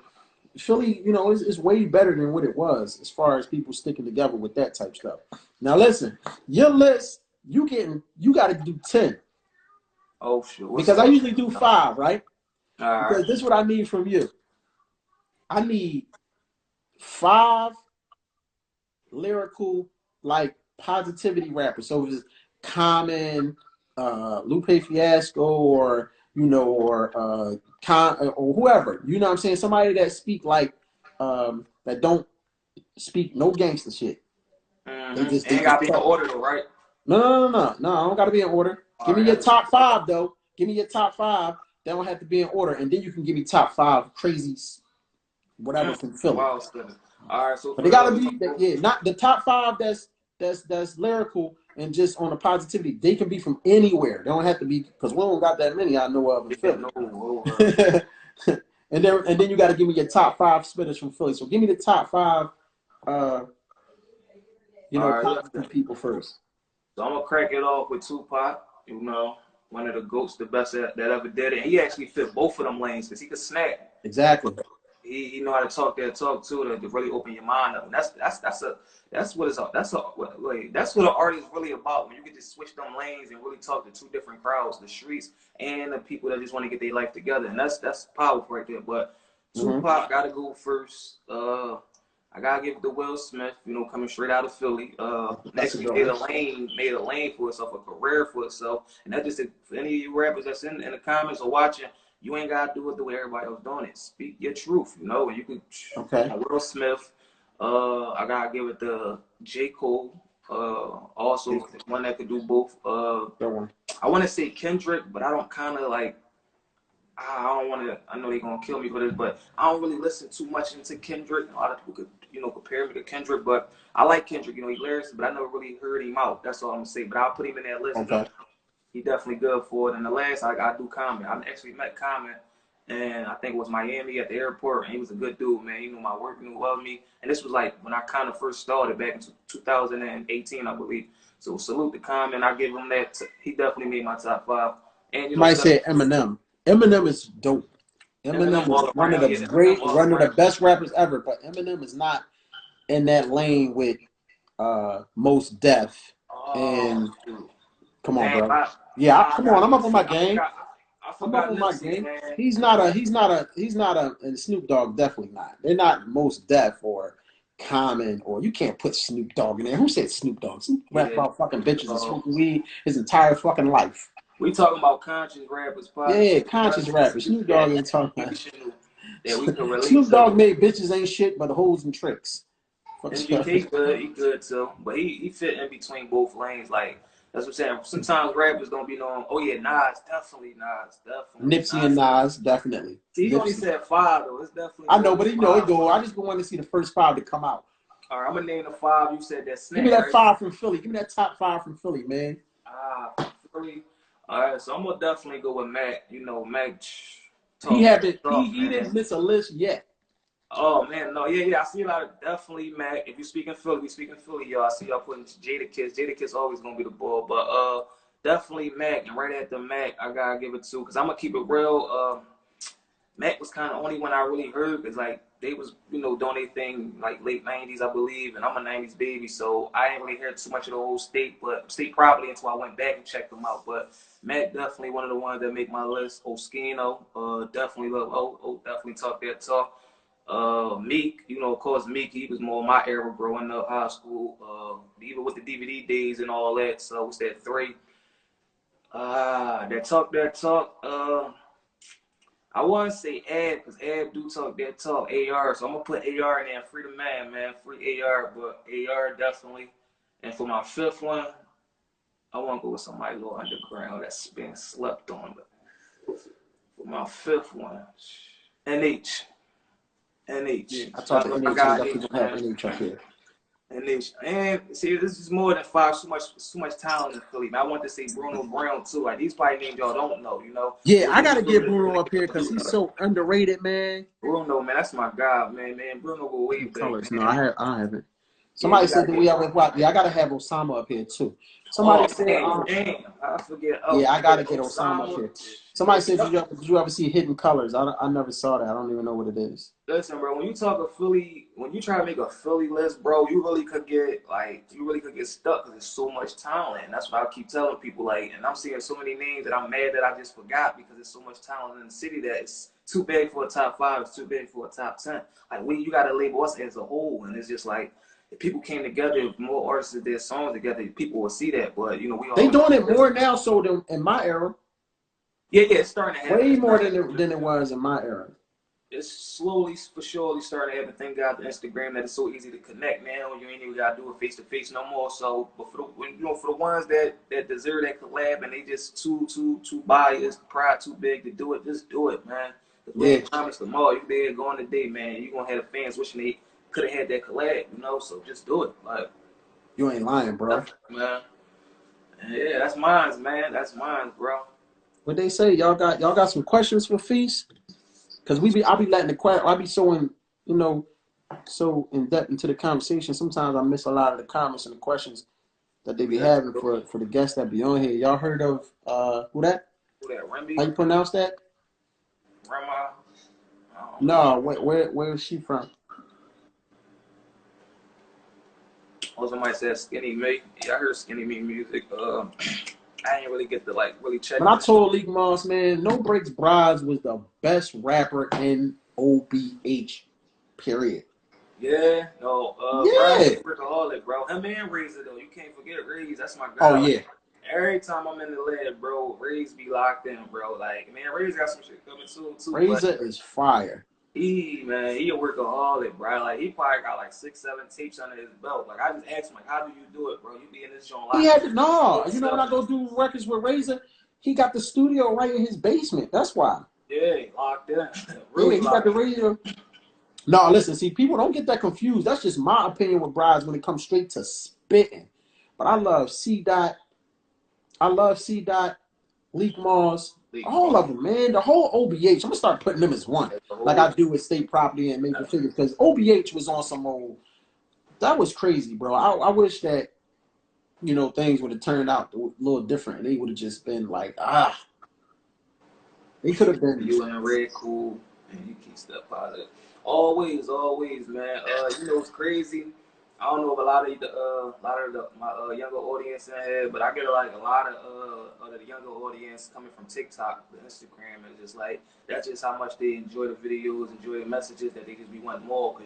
Philly, is way better than what it was as far as people sticking together with that type stuff. Now listen, your list, you got to do 10. Oh, sure. Because I usually do 5, right? All Because right. this is what I need from you. I need 5 lyrical, like positivity rappers. So it's Common, Lupe Fiasco, or or whoever. You know what I'm saying? Somebody that speak like that don't speak no gangster shit. They Ain't got to be in order though, right? No. I don't got to be in order. Give me your Right. top 5 though. Give me your top 5. They don't have to be in order, and then you can give me top 5 crazies, whatever from Philly. Wow, all right, so But they gotta be not the top 5 that's lyrical and just on the positivity. They can be from anywhere. They don't have to be because we don't got that many I know of in Philly. and then you got to give me your top 5 spitters from Philly. So give me the top 5 positive people first. So I'm gonna crack it off with Tupac, one of the GOATs, the best that ever did it. And he actually fit both of them lanes because he could snap. Exactly. he know how to talk that talk too to really open your mind up. And that's what an art is really about. When you get to switch them lanes and really talk to two different crowds, the streets and the people that just want to get their life together. And that's powerful right there. But Tupac gotta go first. I gotta give it to Will Smith, you know, coming straight out of Philly. Actually made a lane for itself, a career for itself. And that just for any of you rappers that's in the comments or watching, you ain't gotta do it the way everybody else doing it. Speak your truth, you know, and you can Will Smith. I gotta give it to J. Cole. Also one that could do both. I wanna say Kendrick, but I don't kinda like I don't want to. I know they're gonna kill me for this, but I don't really listen too much into Kendrick. A lot of people could, you know, compare me to Kendrick, but I like Kendrick. You know, he lyrics, but I never really heard him out. That's all I'm gonna say. But I'll put him in that list. Okay. He definitely good for it. And the last, I do Common. I actually met Common, and I think it was Miami at the airport. And he was a good dude, man. He knew my work, he knew of me. And this was like when I kind of first started back in 2018, I believe. So salute to Common. I give him that. He definitely made my top 5. And you know, might say Eminem. Eminem is dope. Eminem is one of the best rappers ever, but Eminem is not in that lane with Most Def and come on, bro. Come on, I'm up on my game. I'm up on my game. He's not a and Snoop Dogg definitely not. They're not Most Def or Common, or you can't put Snoop Dogg in there. Who said Snoop Dogg? Snoop rap about fucking bitches and smoking weed his entire fucking life. We talking about conscious rappers, probably. Yeah, conscious rappers. Snoop Dogg ain't talking about. Snoop Dogg made bitches ain't shit but hoes and tricks. He good too, but he fit in between both lanes. Like that's what I'm saying. Sometimes rappers don't be known. Oh yeah, Nas, definitely. Nipsey and Nas, definitely. See, he only said 5 though. It's definitely. I know, but he know it go. I just want to see the first 5 to come out. All right, I'm gonna name the 5. You said that. Give me that 5 from Philly. Give me that top 5 from Philly, man. Philly. All right, so I'm gonna definitely go with Mac. You know, Mac. He didn't miss a list yet. Oh man, no, yeah. I see a lot of definitely Mac. If you speaking Philly, we speaking Philly, y'all. I see y'all putting Jadakiss. Jadakiss always gonna be the ball, but definitely Mac. And right after Mac, I gotta give it to because I'm gonna keep it real. Mac was kind of only one I really heard because like they was doing their thing like late '90s, I believe, and I'm a '90s baby, so I ain't really heard too much of the whole state properly until I went back and checked them out. But Mac definitely one of the ones that make my list. Oskino, definitely love. Definitely talk that talk. Meek, of course, Meek, he was more my era growing up, high school, even with the DVD days and all that. So what's that 3? That talk. I want to say Ab, because Ab do talk that talk, AR. So I'm going to put AR in there, free the man, free AR, but AR definitely. And for my 5th one, I want to go with somebody a little underground that's been slept on. But for my 5th one, NH. Yeah, I talked to NH. I people have NH up here. NH. And see, this is more than 5. So much talent in Philly. I want to say Bruno Brown too. Like these probably names y'all don't know. Yeah, I gotta get Bruno up here because he's so underrated, man. Bruno, man, that's my guy, man. Bruno go way back. Colors. No, I haven't. Somebody said that we have with Rock. Yeah, I gotta have Osama up here too. Somebody said, damn, I forget. Yeah, I gotta get Osama up here. Somebody said, did you ever see Hidden Colors? I never saw that. I don't even know what it is. Listen, bro, when you talk of Philly, when you try to make a Philly list, bro, you really could get stuck because there's so much talent. And that's what I keep telling people. Like, and I'm seeing so many names that I'm mad that I just forgot because there's so much talent in the city that it's too big for a top 5. It's too big for a top 10. Like, you gotta label us as a whole, and it's just like. If people came together, if more artists did their songs together, people will see that. But we all they doing it more now. So than in my era. Yeah, it's starting to happen. Way more than it was in my era. It's slowly, for surely starting to happen. Thank God the Instagram that it's so easy to connect now. You ain't even gotta do it face to face no more. So, but for the ones that deserve that collab and they just too biased, pride too big to do it, just do it, man. Yeah. Promise tomorrow you there going today, man. You gonna have the fans wishing they could have had that collab, so just do it. Like you ain't lying, bro. Man. Yeah, that's mine, man. That's mine, bro. What they say, y'all got some questions for Feez? Cause I'll be letting I'll be so so in depth into the conversation. Sometimes I miss a lot of the comments and the questions that they be having for the guests that be on here. Y'all heard of who that? Who that? Remby? How you pronounce that? Rema. No, where is she from? Oh, somebody said Skinny Me. Yeah, I heard Skinny Me music. I didn't really get to like really check But I it. told Leak Moss, man, No Breaks Brides was the best rapper in OBH. Period. Yeah, no, Brian's Yeah. a workaholic, bro. Him and Razor though, you can't forget Raze. That's my Oh guy. Like, yeah. every time I'm in the lab, bro, Raze be locked in, bro. Like, man, Raze got some shit coming soon too. But Razor is fire. he a workaholic, bro. Like, he probably got like 6, 7 tapes under his belt. Like, I just asked him, like, how do you do it, bro? You be in this joint He locked had in. to, no. You know when I go do records with Razor, he got the studio right in his basement. That's why. Yeah, he locked in. Yeah, Really he got the locked in. radio. No, listen, see, people don't get that confused. That's just my opinion with Brides when it comes straight to spitting. But I love C Dot. I love C Dot, Leak Moss, all of them, man. The whole OBH. I'm gonna start putting them as one, like I do with State Property and Major Figures, because OBH was on some old. That was crazy, bro. I wish that things would have turned out a little different. They would have just been like, they could have been. You and Red cool, and you keep stuff out of it. Always, man. It's crazy. I don't know if a lot of my younger audience in here, but I get like a lot of the younger audience coming from TikTok, the Instagram, and just like that's just how much they enjoy the videos, enjoy the messages that they just be wanting more. Cause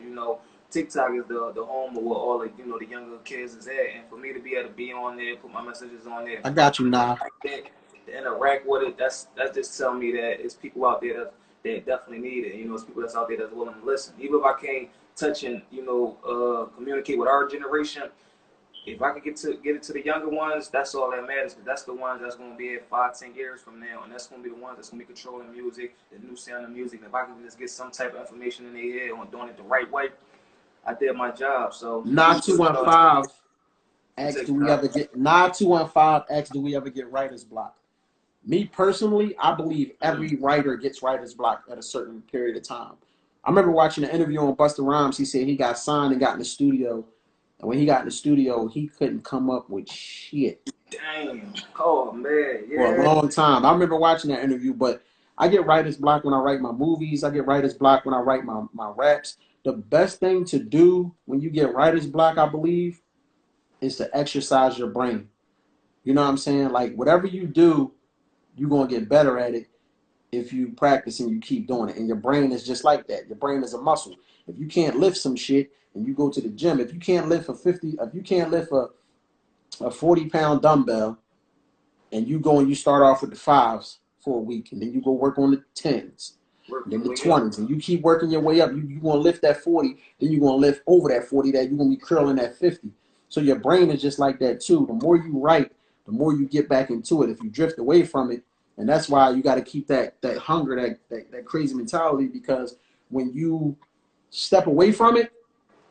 TikTok is the home of where all the younger kids is at, and for me to be able to be on there, put my messages on there, I got you now. to interact with it, that's just telling me that it's people out there that definitely need it. It's people that's out there that's willing to listen. Even if I can't touch and communicate with our generation, if I can get it to the younger ones, that's all that matters. Because that's the ones that's going to be at 5, 10 years from now, and that's going to be the ones that's going to be controlling music, the new sound of music. If I can just get some type of information in their head on doing it the right way, I did my job. So Not 215. X, do we ever get? Not 215. X, do we ever get writer's block? Me personally, I believe every writer gets writer's block at a certain period of time. I remember watching an interview on Busta Rhymes. He said he got signed and got in the studio. And when he got in the studio, he couldn't come up with shit. Damn. Oh, man. Yeah. For a long time. I remember watching that interview, but I get writer's block when I write my movies. I get writer's block when I write my raps. The best thing to do when you get writer's block, I believe, is to exercise your brain. You know what I'm saying? Like, whatever you do, you're going to get better at it if you practice and you keep doing it. And your brain is just like that. Your brain is a muscle. If you can't lift some shit and you go to the gym, if you can't lift a 40-pound dumbbell and you go and you start off with the 5s for a week and then you go work on the 10s, then the 20s, and you keep working your way up, you're going to lift that 40, then you're going to lift over that 40, that you're going to be curling that 50. So your brain is just like that too. The more you write, the more you get back into it. If you drift away from it, and that's why you got to keep that hunger, that crazy mentality, because when you step away from it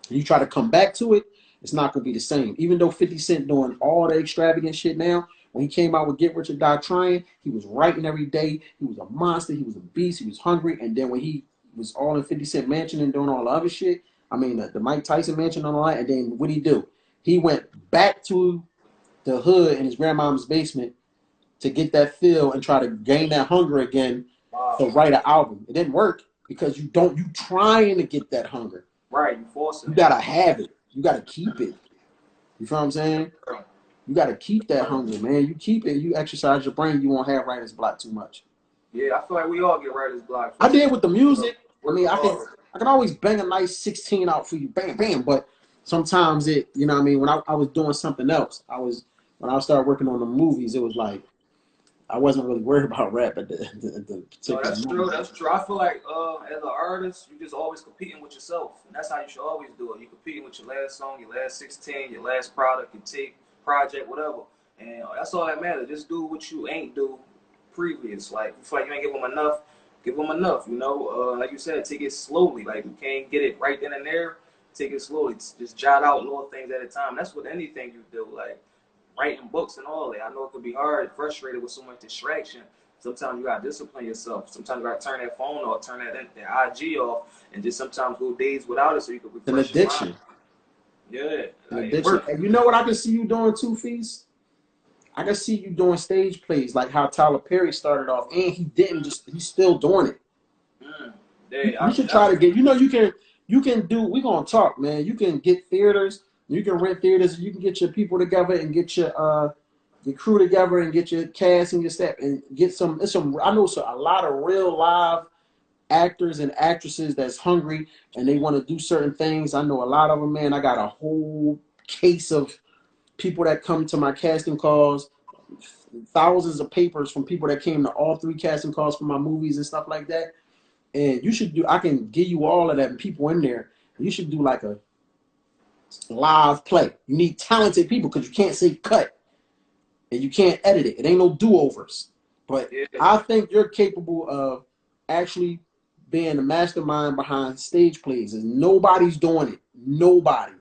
and you try to come back to it, it's not going to be the same. Even though 50 Cent doing all the extravagant shit now, when he came out with Get Rich or Die Trying, he was writing every day. He was a monster. He was a beast. He was hungry. And then when he was all in 50 Cent mansion and doing all the other shit, I mean, the Mike Tyson mansion and all that, and then what did he do? He went back to the hood in his grandmama's basement to get that feel and try to gain that hunger again to write an album. It didn't work because you trying to get that hunger. Right, you forcing it. You gotta have it. You gotta keep it. You feel what I'm saying? You gotta keep that hunger, man. You keep it. You exercise your brain. You won't have writer's block too much. Yeah, I feel like we all get writer's block. I did with the music. I mean, I can always bang a nice 16 out for you, bam, bam. But sometimes it, you know what I mean? When I was doing something else, when I started working on the movies, it was like I wasn't really worried about rap at the No, that's true. That's true. I feel like as an artist, you just always competing with yourself, and that's how you should always do it. You competing with your last song, your last 16, your last product, your tape, project, whatever, and that's all that matters. Just do what you ain't do previous. Like you feel like you ain't give them enough, give them enough. Like you said, take it slowly. Like you can't get it right then and there. Take it slowly. Just jot out little things at a time. That's what anything you do. Like writing books and all that. I know it could be hard, frustrated with so much distraction. Sometimes you gotta discipline yourself. Sometimes you gotta turn that phone off, turn that IG off, and just sometimes go days without it so you can refresh an addiction. Your mind. Yeah, an addiction. And you know what I can see you doing too, Feez? I can see you doing stage plays like how Tyler Perry started off, and he's still doing it. You should try to get. You can do. We're gonna talk, man. You can get theaters. You can rent theaters. You can get your people together and get your crew together and get your cast and your staff and get some. It's some. I know a lot of real live actors and actresses that's hungry and they want to do certain things. I know a lot of them, man. I got a whole case of people that come to my casting calls, thousands of papers from people that came to all 3 casting calls for my movies and stuff like that. And you should do, I can give you all of that and people in there. You should do like a live play. You need talented people because you can't say cut and you can't edit it. It ain't no do-overs. But I think you're capable of actually being the mastermind behind stage plays. And nobody's doing it. Nobody.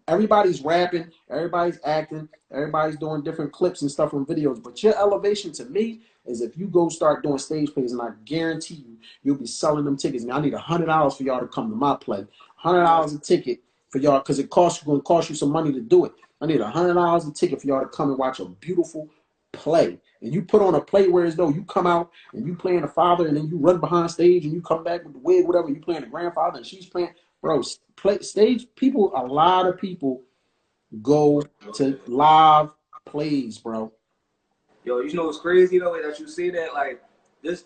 Everybody's rapping, everybody's acting, everybody's doing different clips and stuff from videos. But your elevation to me is if you go start doing stage plays, and I guarantee you, you'll be selling them tickets. Now I need $100 for y'all to come to my play. $100 a ticket for y'all because it's going to cost you some money to do it. I need $100 a ticket for y'all to come and watch a beautiful play. And you put on a play where as though you come out and you playing the father and then you run behind stage and you come back with the wig, whatever, you playing the grandfather and she's playing. Bro, stage people, a lot of people go to live plays, bro. Yo, you know what's crazy though that you say that, like that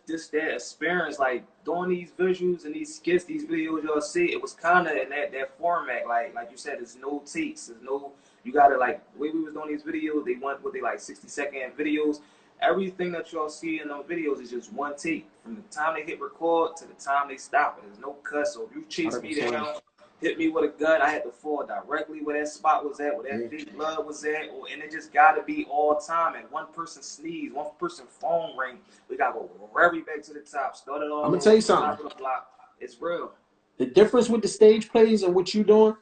experience, like doing these visuals and these skits, these videos y'all see, it was kind of in that format, like you said, there's no takes, there's no, you gotta, like the way we was doing these videos, they went with they like 60-second videos. Everything that y'all see in those videos is just one take from the time they hit record to the time they stop it. There's no cut. So if you chase me down, hit me with a gun, I had to fall directly where that spot was at, where that big blood was at, and it just gotta be all time. And one person sneeze, one person phone ring, we gotta go right back to the top. Start it all. I'm gonna tell you something. It's real. The difference with the stage plays and what you doing,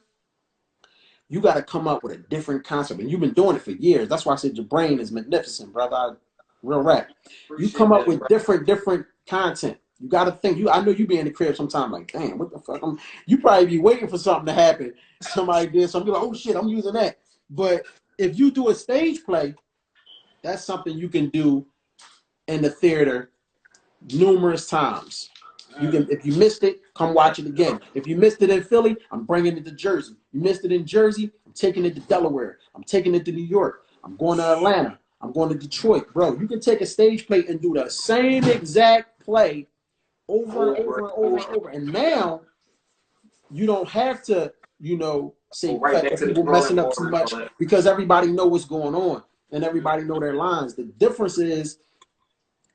you got to come up with a different concept, and you've been doing it for years. That's why I said your brain is magnificent, brother. Real rap. You come up with different content. You got to think. I know you be in the crib sometime like, damn, what the fuck? You probably be waiting for something to happen. Somebody did something, like, oh shit, I'm using that. But if you do a stage play, that's something you can do in the theater numerous times. You can, if you missed it, come watch it again. If you missed it in Philly, I'm bringing it to Jersey. You missed it in Jersey, I'm taking it to Delaware. I'm taking it to New York. I'm going to Atlanta. I'm going to Detroit. Bro, you can take a stage play and do the same exact play over and over and over and over. And now you don't have to, say cut if people messing up too much because everybody know what's going on and everybody know their lines. The difference is,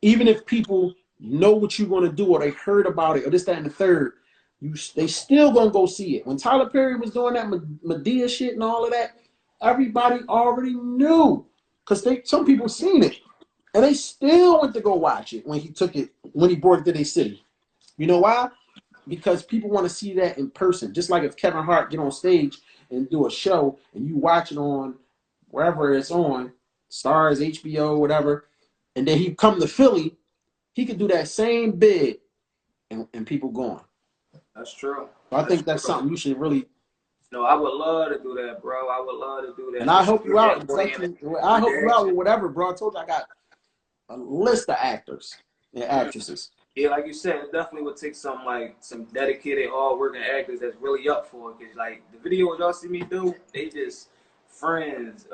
even if people know what you're going to do or they heard about it or this, that, and the third, they still going to go see it. When Tyler Perry was doing that Medea shit and all of that, everybody already knew because some people seen it and they still went to go watch it when he brought it to their city. You know why? Because people want to see that in person. Just like if Kevin Hart get on stage and do a show and you watch it on wherever it's on, Stars, HBO, whatever, and then he come to Philly, he could do that same bid and people going. That's true. So I think that's something you should really. No, I would love to do that, bro. I would love to do that. And I'll help you out. I'll help you out with whatever, bro. I told you I got a list of actors and actresses. Yeah, like you said, it definitely would take some dedicated, hard-working actors that's really up for it. Cause like the videos y'all see me do, they just friends,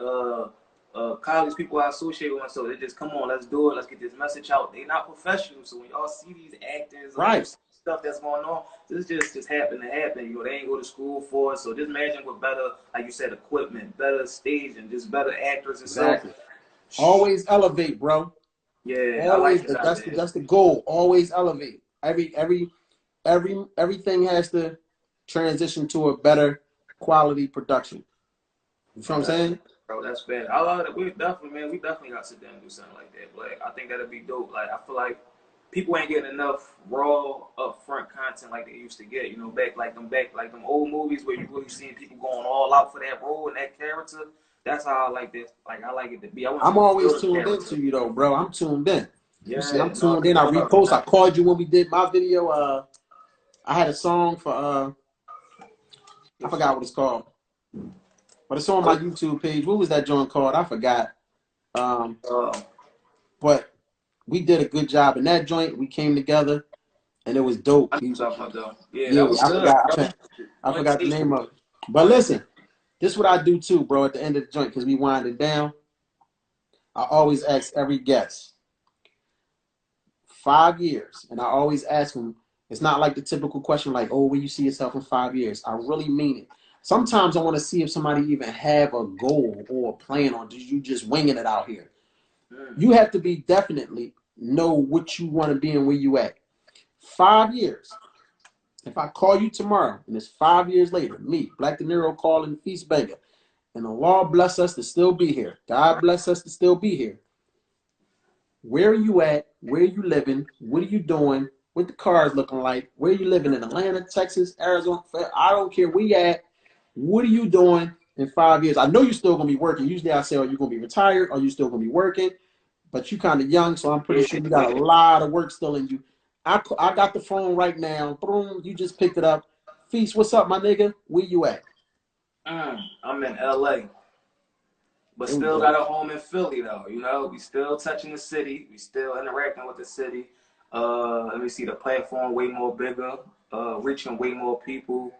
college people I associate with myself. They just come on, let's do it, let's get this message out. They not professionals, so when y'all see these actors, stuff that's going on, this just happened to happen. They ain't go to school for it. So just imagine with better, like you said, equipment, better stage, and just better actors and stuff. Always elevate, bro. Yeah, always. That's the goal. Always elevate. Everything has to transition to a better quality production. You know what I'm saying? Bro, that's bad. I love it. We definitely got to sit down and do something like that. But I think that'd be dope. Like I feel like people ain't getting enough raw, upfront content like they used to get. Back like them old movies where you really seeing people going all out for that role and that character. That's how I like this. Like I like it to be. I'm always tuned into you though, bro. I'm tuned in. Yeah, I'm tuned in. I repost. I called you when we did my video. I had a song for I forgot what it's called, but it's on my YouTube page. What was that joint called? I forgot. But we did a good job in that joint. We came together and it was dope. I know talking about though. Yeah, that Yeah, was I good, forgot. bro. I forgot the name of it. But listen, this is what I do too, bro. At the end of the joint, because we wind it down, I always ask every guest 5 years, and I always ask them. It's not like the typical question, like, "Oh, where you see yourself in 5 years?" I really mean it. Sometimes I want to see if somebody even have a goal or a plan, or do you just winging it out here? You have to be definitely know what you want to be and where you at. 5 years. If I call you tomorrow and it's 5 years later, me, Black De Niro, calling FisBanga, and the law bless us to still be here. God bless us to still be here. Where are you at? Where are you living? What are you doing? What the cars looking like? Where are you living in Atlanta, Texas, Arizona? I don't care where you at. What are you doing in 5 years? I know you're still gonna be working. Usually I say, are you gonna be retired? Are you still gonna be working? But you kind of young, so I'm pretty sure you got a lot of work still in you. I got the phone right now. Boom, you just picked it up. Feast, what's up, my nigga? Where you at? I'm in LA, but There we still go. got a home in Philly though. You know, we still touching the city. We still interacting with the city. Let me see, the platform way more bigger, reaching way more people.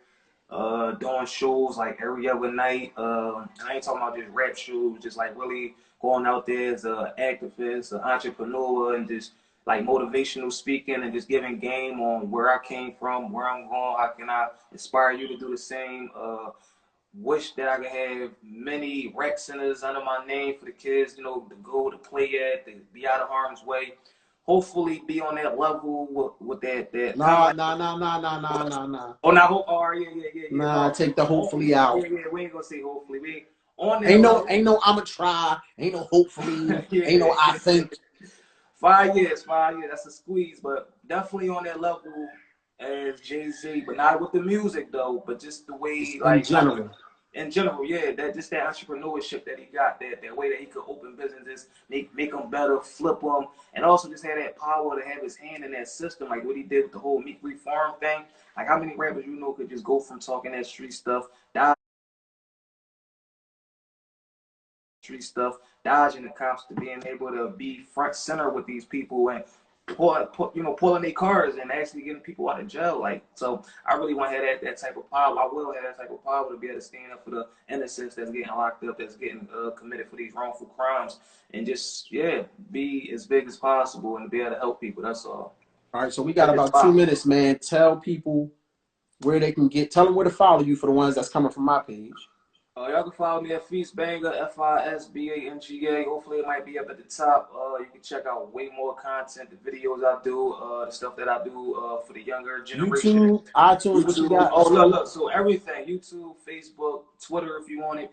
Doing shows like every other night. I ain't talking about just rap shows, just like really going out there as an activist, an entrepreneur, and just like motivational speaking and just giving game on where I came from, where I'm going, how can I inspire you to do the same. Wish that I could have many rec centers under my name for the kids, you know, to go to play at, to be out of harm's way. Hopefully, be on that level with that kind of Nah, like. nah, nah, nah, nah, nah, nah, nah. Oh, now, oh, yeah. Nah, take the hopefully out. Yeah. We ain't gonna say hopefully. We ain't on that Ain't no, level. ain't no. I'ma try. Ain't no hopefully. Ain't no. Yeah. I think. 5 years. That's a squeeze, but definitely on that level as Jay-Z, but not with the music though, but just the way, Just in like general. in general, yeah, that just that entrepreneurship that he got, that way that he could open businesses, make them better, flip them, and also just had that power to have his hand in that system, like what he did with the whole Meek Reform thing. Like how many rappers you know could just go from talking that street stuff, dodging the cops to being able to be front center with these people and pulling their cars and actually getting people out of jail. Like, so I really want to have that type of power. I will have that type of power to be able to stand up for the innocents that's getting locked up, that's getting committed for these wrongful crimes, and just be as big as possible and be able to help people. That's all. All right, so we got about 2 minutes, man. Tell people where they can get. Tell them where to follow you for the ones that's coming from my page. Y'all can follow me at FisBanga, FisBanga. Hopefully, it might be up at the top. You can check out way more content, the videos I do, the stuff that I do for the younger generation. YouTube, iTunes, what you got? Oh, look. So everything, YouTube, Facebook, Twitter, if you want it,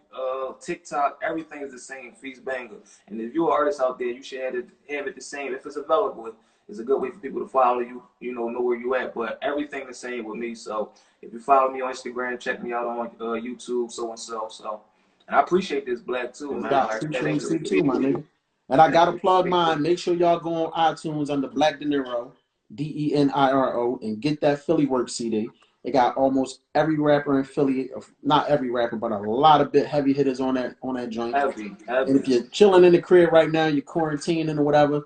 TikTok, everything is the same. FisBanga. And if you're an artist out there, you should have it the same. If it's available, it's a good way for people to follow you. Know where you at. But everything the same with me. So if you follow me on Instagram, check me out on YouTube, so and so. So, and I appreciate this Black too, man. Like, Appreciate you too, my nigga. And I gotta plug mine. Make sure y'all go on iTunes under Black De Niro, DENIRO, and get that Philly Work CD. They got almost every rapper in Philly, not every rapper, but a lot of bit heavy hitters on that joint. Heavy. And if you're chilling in the crib right now, you're quarantining or whatever,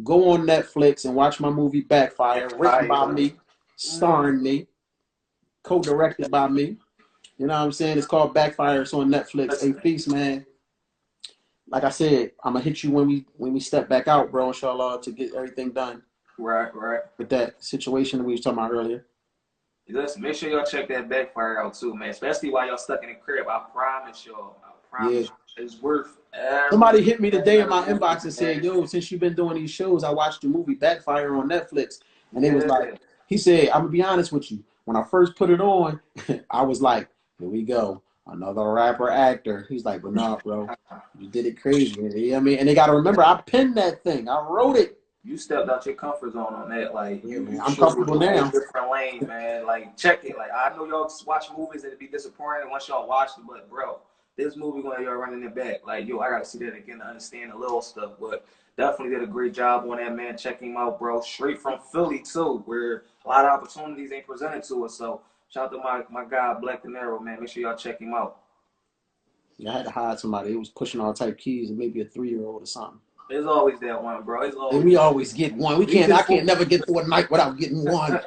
go on Netflix and watch my movie Backfire, written by me, starring me, co-directed by me. You know what I'm saying? It's called Backfire. It's on Netflix. Hey, Feast, man. Like I said, I'm gonna hit you when we step back out, bro, inshallah, to get everything done. Right. With that situation that we was talking about earlier. Listen, make sure y'all check that Backfire out too, man. Especially while y'all stuck in the crib. I promise y'all. It's worth Somebody hit me today in my inbox and said, yo, since you've been doing these shows, I watched your movie Backfire on Netflix. And it was like, he said, I'm gonna be honest with you. When I first put it on, I was like, here we go. Another rapper actor. He's like, but nah, bro. You did it crazy. You know what I mean? And they gotta remember, I penned that thing. I wrote it. You stepped out your comfort zone on that. Like, I'm comfortable now. Different lane, man. Like, check it. Like, I know y'all watch movies and it'd be disappointing once y'all watch it, but bro, this movie when y'all running it back, like, yo, I gotta see that again to understand the little stuff. But definitely did a great job on that, man. Check him out, bro. Straight from Philly too, where a lot of opportunities ain't presented to us. So shout out to my guy Black De Niro, man. Make sure y'all check him out. I had to hide somebody. It was pushing all type keys and maybe a 3-year-old or something. There's always that one, bro. It's And always. we always get one. I can't never get through a night without getting one.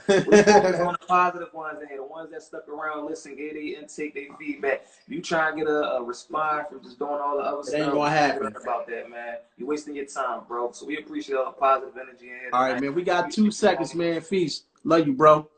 We focus on the positive ones and the ones that stuck around, listen, gave their intake, their feedback. You try and get a response from just doing all the other stuff. It ain't gonna happen. About that, man. You're wasting your time, bro. So we appreciate all the positive energy in here. All right, man. We got 2 seconds, man. Feez. Love you, bro.